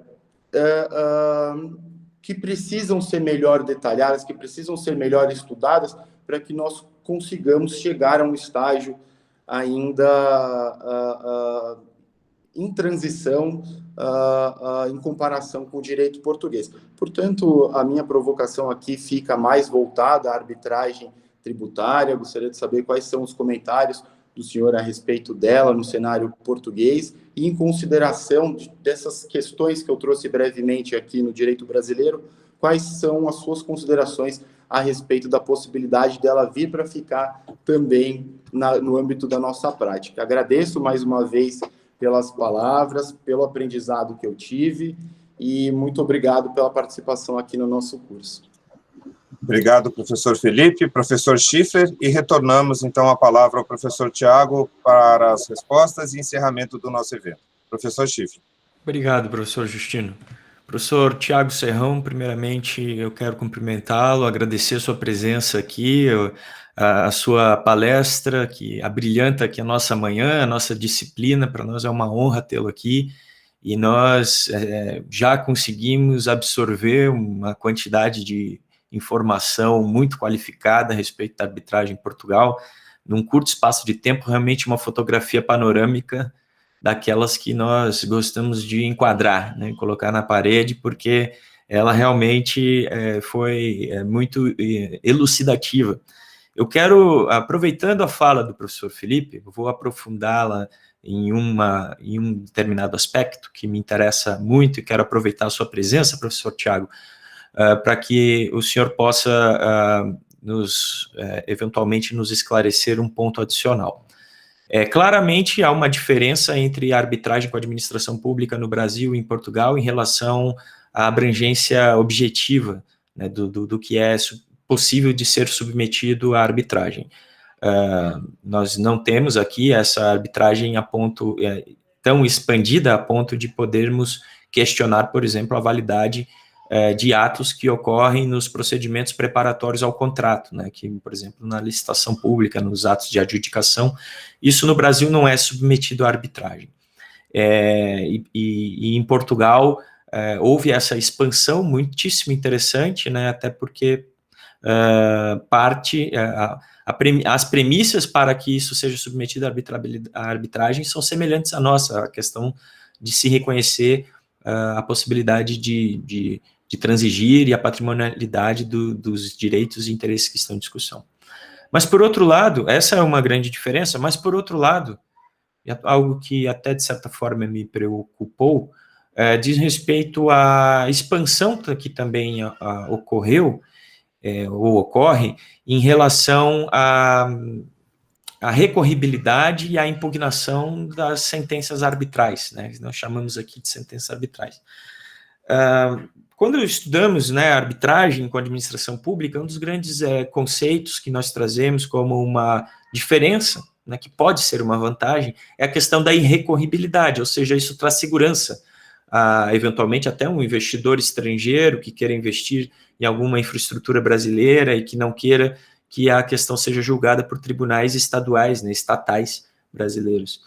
que precisam ser melhor detalhadas, que precisam ser melhor estudadas, para que nós consigamos chegar a um estágio ainda em transição em comparação com o direito português. Portanto, a minha provocação aqui fica mais voltada à arbitragem tributária. Gostaria de saber quais são os comentários do senhor a respeito dela no cenário português e em consideração dessas questões que eu trouxe brevemente aqui no direito brasileiro, quais são as suas considerações a respeito da possibilidade dela vir para ficar também no âmbito da nossa prática. Agradeço mais uma vez pelas palavras, pelo aprendizado que eu tive e muito obrigado pela participação aqui no nosso curso. Obrigado, professor Felipe, professor Schiffler, e retornamos, então, a palavra ao professor Tiago para as respostas e encerramento do nosso evento. Professor Schiffler. Obrigado, professor Justino. Professor Tiago Serrão, primeiramente, eu quero cumprimentá-lo, agradecer a sua presença aqui, a sua palestra, que abrilhanta aqui a nossa manhã, a nossa disciplina. Para nós é uma honra tê-lo aqui, e nós já conseguimos absorver uma quantidade de informação muito qualificada a respeito da arbitragem em Portugal, num curto espaço de tempo, realmente uma fotografia panorâmica daquelas que nós gostamos de enquadrar, né, colocar na parede, porque ela realmente foi muito elucidativa. Eu quero, aproveitando a fala do professor Felipe, vou aprofundá-la em um determinado aspecto que me interessa muito, e quero aproveitar a sua presença, professor Tiago, para que o senhor possa eventualmente nos esclarecer um ponto adicional. Claramente há uma diferença entre a arbitragem com a administração pública no Brasil e em Portugal em relação à abrangência objetiva, né, do que é possível de ser submetido à arbitragem. Nós não temos aqui essa arbitragem a ponto tão expandida a ponto de podermos questionar, por exemplo, a validade de atos que ocorrem nos procedimentos preparatórios ao contrato, né, que, por exemplo, na licitação pública, nos atos de adjudicação, isso no Brasil não é submetido à arbitragem. E em Portugal houve essa expansão muitíssimo interessante, né, até porque as premissas para que isso seja submetido à arbitragem são semelhantes à nossa, a questão de se reconhecer a possibilidade de transigir e a patrimonialidade dos direitos e interesses que estão em discussão. Mas, por outro lado, essa é uma grande diferença, mas, por outro lado, algo que até, de certa forma, me preocupou, diz respeito à expansão que também ocorreu, ou ocorre, em relação à recorribilidade e à impugnação das sentenças arbitrais, né? Nós chamamos aqui de sentenças arbitrais. Quando estudamos, né, a arbitragem com a administração pública, um dos grandes conceitos que nós trazemos como uma diferença, né, que pode ser uma vantagem, é a questão da irrecorribilidade, ou seja, isso traz segurança eventualmente até um investidor estrangeiro que queira investir em alguma infraestrutura brasileira e que não queira que a questão seja julgada por tribunais estaduais, né, estatais brasileiros.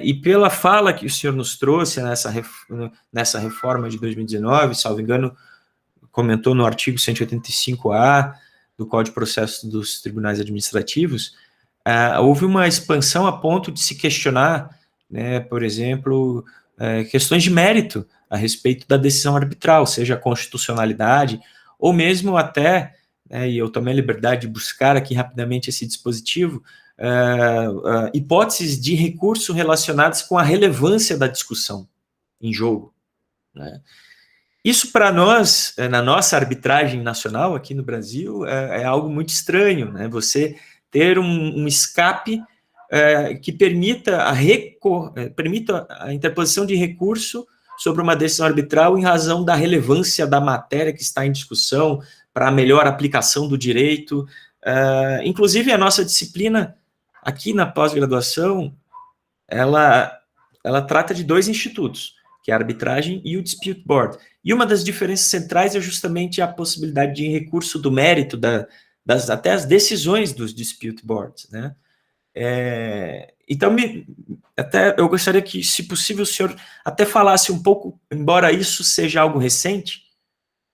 E pela fala que o senhor nos trouxe nessa reforma de 2019, salvo engano, comentou no artigo 185A do Código de Processo dos Tribunais Administrativos, houve uma expansão a ponto de se questionar, né, por exemplo, questões de mérito a respeito da decisão arbitral, seja a constitucionalidade, ou mesmo até, e eu tomei a liberdade de buscar aqui rapidamente esse dispositivo, hipóteses de recurso relacionadas com a relevância da discussão em jogo, né? Isso para nós, na nossa arbitragem nacional aqui no Brasil, é algo muito estranho, né? Você ter um escape que permita a interposição de recurso sobre uma decisão arbitral em razão da relevância da matéria que está em discussão para a melhor aplicação do direito. Inclusive, a nossa disciplina aqui na pós-graduação, ela trata de 2 institutos, que é a arbitragem e o dispute board. E uma das diferenças centrais é justamente a possibilidade de recurso do mérito, até as decisões dos dispute boards, né? Então, eu gostaria que, se possível, o senhor até falasse um pouco, embora isso seja algo recente,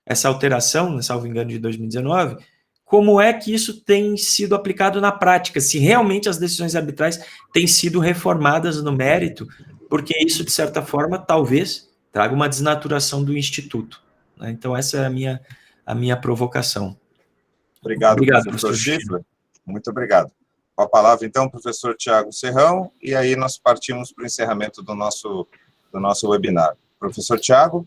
essa alteração, salvo engano, de 2019, como é que isso tem sido aplicado na prática, se realmente as decisões arbitrais têm sido reformadas no mérito, porque isso, de certa forma, talvez traga uma desnaturação do Instituto, né? Então, essa é a minha provocação. Obrigado, professor Schiffler. Muito obrigado. Com a palavra, então, o professor Tiago Serrão, e aí nós partimos para o encerramento do nosso webinar. Professor Tiago?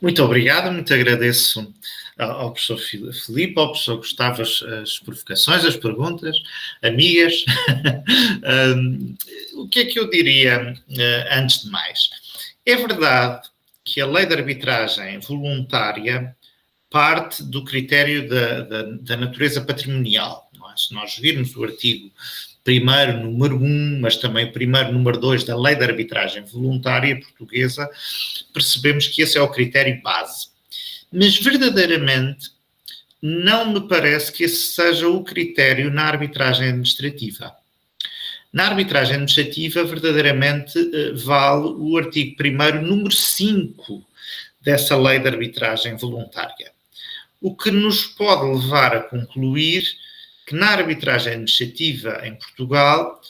Muito obrigado, muito agradeço ao professor Filipe, ao professor Gustavo as provocações, as perguntas, amigas. O que é que eu diria antes de mais? É verdade que a lei de arbitragem voluntária parte do critério da natureza patrimonial. Não é? Se nós virmos o artigo 1º, número 1, mas também 1º, número 2 da lei de arbitragem voluntária portuguesa, percebemos que esse é o critério base. Mas, verdadeiramente, não me parece que esse seja o critério na arbitragem administrativa. Na arbitragem administrativa, verdadeiramente, vale o artigo 1º, número 5 dessa lei de arbitragem voluntária. O que nos pode levar a concluir que na arbitragem administrativa em Portugal,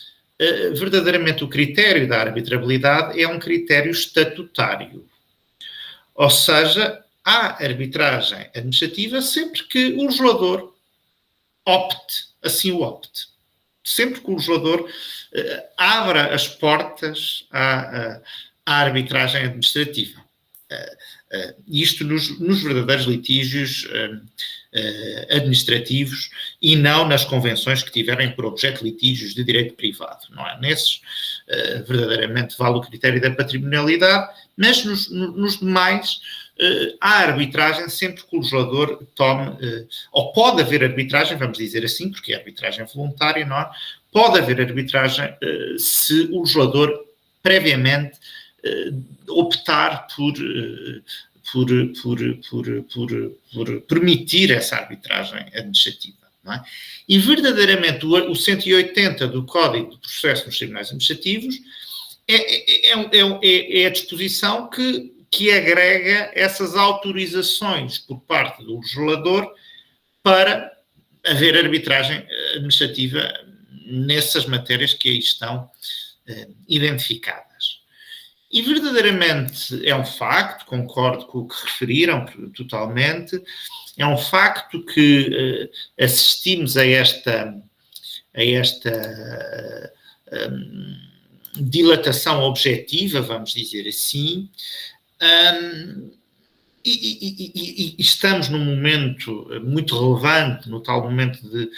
verdadeiramente o critério da arbitrabilidade é um critério estatutário. Ou seja, há arbitragem administrativa sempre que o legislador assim o opte. Sempre que o legislador abra as portas à arbitragem administrativa. Isto nos verdadeiros litígios administrativos e não nas convenções que tiverem por objeto litígios de direito privado. Não é? Nesses, verdadeiramente, vale o critério da patrimonialidade, mas nos demais, há arbitragem sempre que o legislador tome, ou pode haver arbitragem, vamos dizer assim, porque é arbitragem voluntária, não é? Pode haver arbitragem se o legislador previamente optar por permitir essa arbitragem administrativa. Não é? E, verdadeiramente, o 180 do Código de Processo nos Tribunais Administrativos é a disposição que agrega essas autorizações por parte do legislador para haver arbitragem administrativa nessas matérias que aí estão identificadas. E verdadeiramente é um facto, concordo com o que referiram totalmente, é um facto que assistimos a esta dilatação objetiva, vamos dizer assim, e estamos num momento muito relevante, no tal momento de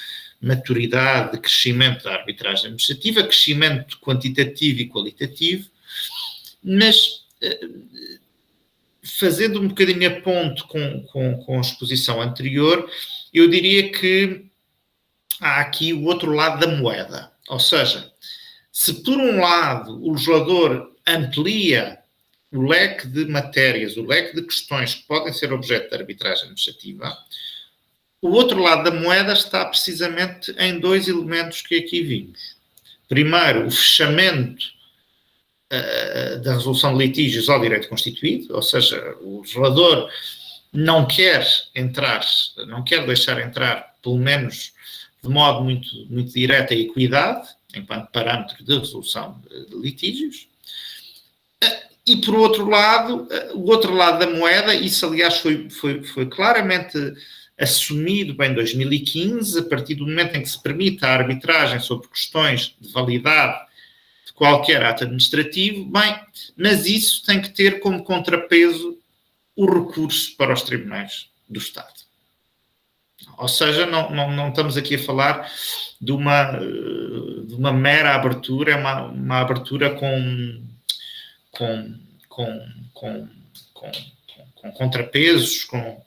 maturidade, de crescimento da arbitragem administrativa, crescimento quantitativo e qualitativo, mas fazendo um bocadinho a ponte com a exposição anterior, eu diria que há aqui o outro lado da moeda. Ou seja, se por um lado o legislador amplia o leque de matérias, o leque de questões que podem ser objeto de arbitragem administrativa, o outro lado da moeda está precisamente em 2 elementos que aqui vimos. Primeiro, o fechamento da resolução de litígios ao direito constituído, ou seja, o legislador não quer deixar entrar, pelo menos de modo muito, muito direto, a equidade, enquanto parâmetro de resolução de litígios. E, por outro lado, o outro lado da moeda, isso, aliás, foi claramente assumido em 2015, a partir do momento em que se permite a arbitragem sobre questões de validade de qualquer ato administrativo, bem, mas isso tem que ter como contrapeso o recurso para os tribunais do Estado. Ou seja, não estamos aqui a falar de uma mera abertura, é uma abertura com contrapesos, com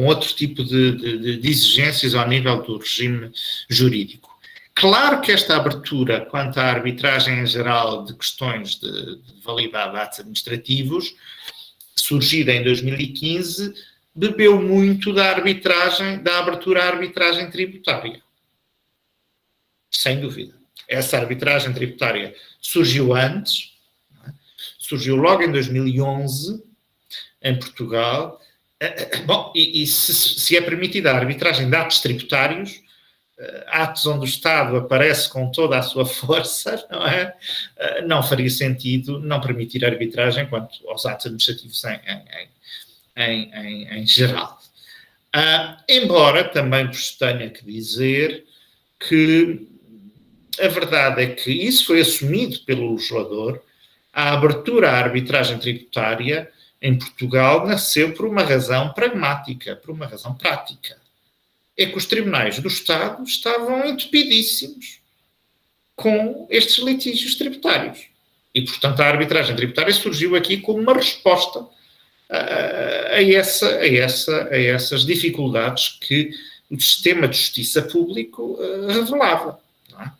outro tipo de exigências ao nível do regime jurídico. Claro que esta abertura quanto à arbitragem em geral de questões de validade de atos administrativos, surgida em 2015, bebeu muito da abertura à arbitragem tributária. Sem dúvida. Essa arbitragem tributária surgiu antes, surgiu logo em 2011, em Portugal. Bom, e se é permitida a arbitragem de atos tributários, atos onde o Estado aparece com toda a sua força, não é? Não faria sentido não permitir a arbitragem quanto aos atos administrativos em geral. Embora também vos tenha que dizer que a verdade é que isso foi assumido pelo legislador, a abertura à arbitragem tributária em Portugal nasceu por uma razão pragmática, por uma razão prática. É que os tribunais do Estado estavam entupidíssimos com estes litígios tributários. E, portanto, a arbitragem tributária surgiu aqui como uma resposta a essas dificuldades que o sistema de justiça público revelava. Não é?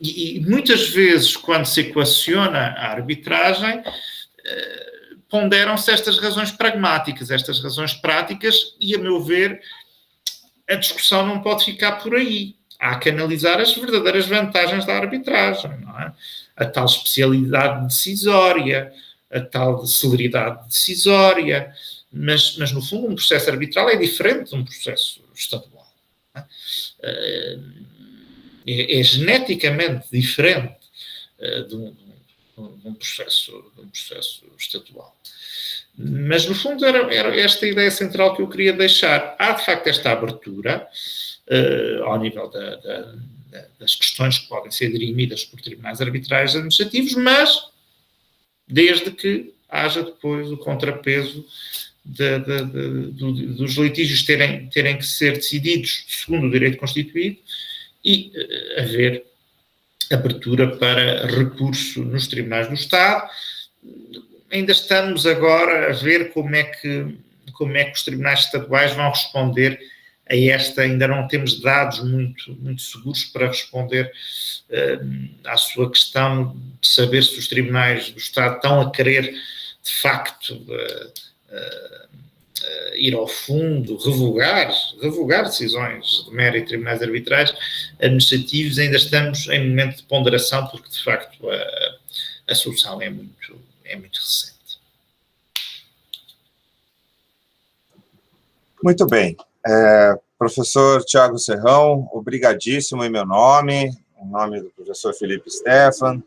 E muitas vezes, quando se equaciona a arbitragem, ponderam-se estas razões pragmáticas, estas razões práticas, e, a meu ver, a discussão não pode ficar por aí. Há que analisar as verdadeiras vantagens da arbitragem, não é? A tal especialidade decisória, a tal celeridade decisória, mas no fundo um processo arbitral é diferente de um processo estadual. Não é? É geneticamente diferente de um processo estadual. Mas, no fundo, era esta ideia central que eu queria deixar. Há, de facto, esta abertura ao nível das questões que podem ser dirimidas por tribunais arbitrais administrativos, mas desde que haja depois o contrapeso dos litígios terem que ser decididos segundo o direito constituído e haver abertura para recurso nos tribunais do Estado. Ainda estamos agora a ver como é que os tribunais estaduais vão responder a esta. Ainda não temos dados muito seguros para responder à sua questão de saber se os tribunais do Estado estão a querer, de facto, ir ao fundo, revogar decisões de mérito de tribunais arbitrais administrativos. Ainda estamos em momento de ponderação, porque, de facto, a solução é muito recente. Muito bem. Professor Tiago Serrão, obrigadíssimo em meu nome, em nome do professor Felipe Stephan,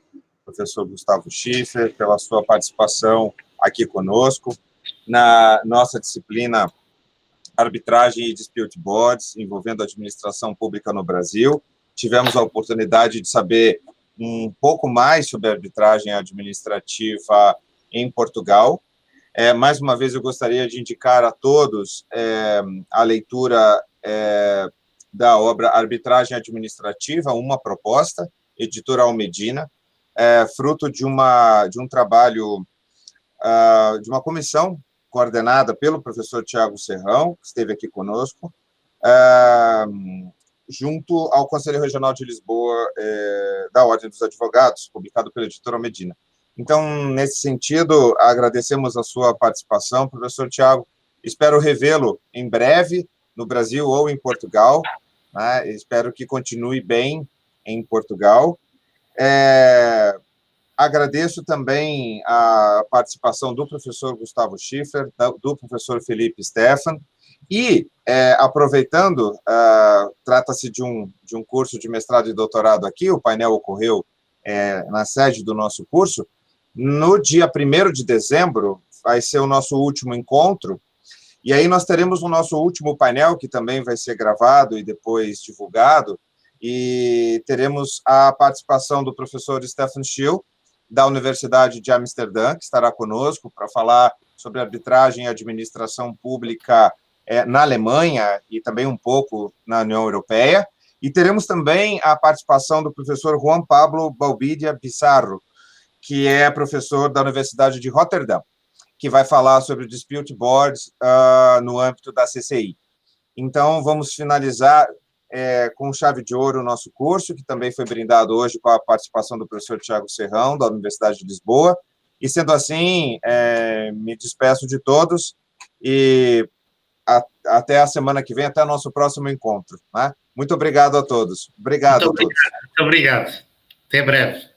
professor Gustavo Schiffer, pela sua participação aqui conosco na nossa disciplina Arbitragem e Dispute Boards, envolvendo a administração pública no Brasil. Tivemos a oportunidade de saber um pouco mais sobre a arbitragem administrativa em Portugal. Mais uma vez, eu gostaria de indicar a todos a leitura da obra Arbitragem Administrativa, uma proposta, editora Almedina, fruto de um trabalho de uma comissão coordenada pelo professor Tiago Serrão, que esteve aqui conosco, junto ao Conselho Regional de Lisboa da Ordem dos Advogados, publicado pela editora Almedina. Então, nesse sentido, agradecemos a sua participação, professor Tiago. Espero revê-lo em breve no Brasil ou em Portugal, né? Espero que continue bem em Portugal. Agradeço também a participação do professor Gustavo Schiffer, do professor Felipe Stephan, e, aproveitando, trata-se de um curso de mestrado e doutorado aqui, o painel ocorreu na sede do nosso curso. No dia 1º de dezembro, vai ser o nosso último encontro, e aí nós teremos o nosso último painel, que também vai ser gravado e depois divulgado, e teremos a participação do professor Stefan Schill, da Universidade de Amsterdã, que estará conosco para falar sobre arbitragem e administração pública na Alemanha e também um pouco na União Europeia. E teremos também a participação do professor Juan Pablo Balbidia Pizarro, que é professor da Universidade de Rotterdam, que vai falar sobre o Dispute Board no âmbito da CCI. Então, vamos finalizar com chave de ouro o nosso curso, que também foi brindado hoje com a participação do professor Tiago Serrão, da Universidade de Lisboa. E, sendo assim, me despeço de todos e até a semana que vem, até o nosso próximo encontro. Né? Muito obrigado a todos. Obrigado a todos. Muito obrigado. Até breve.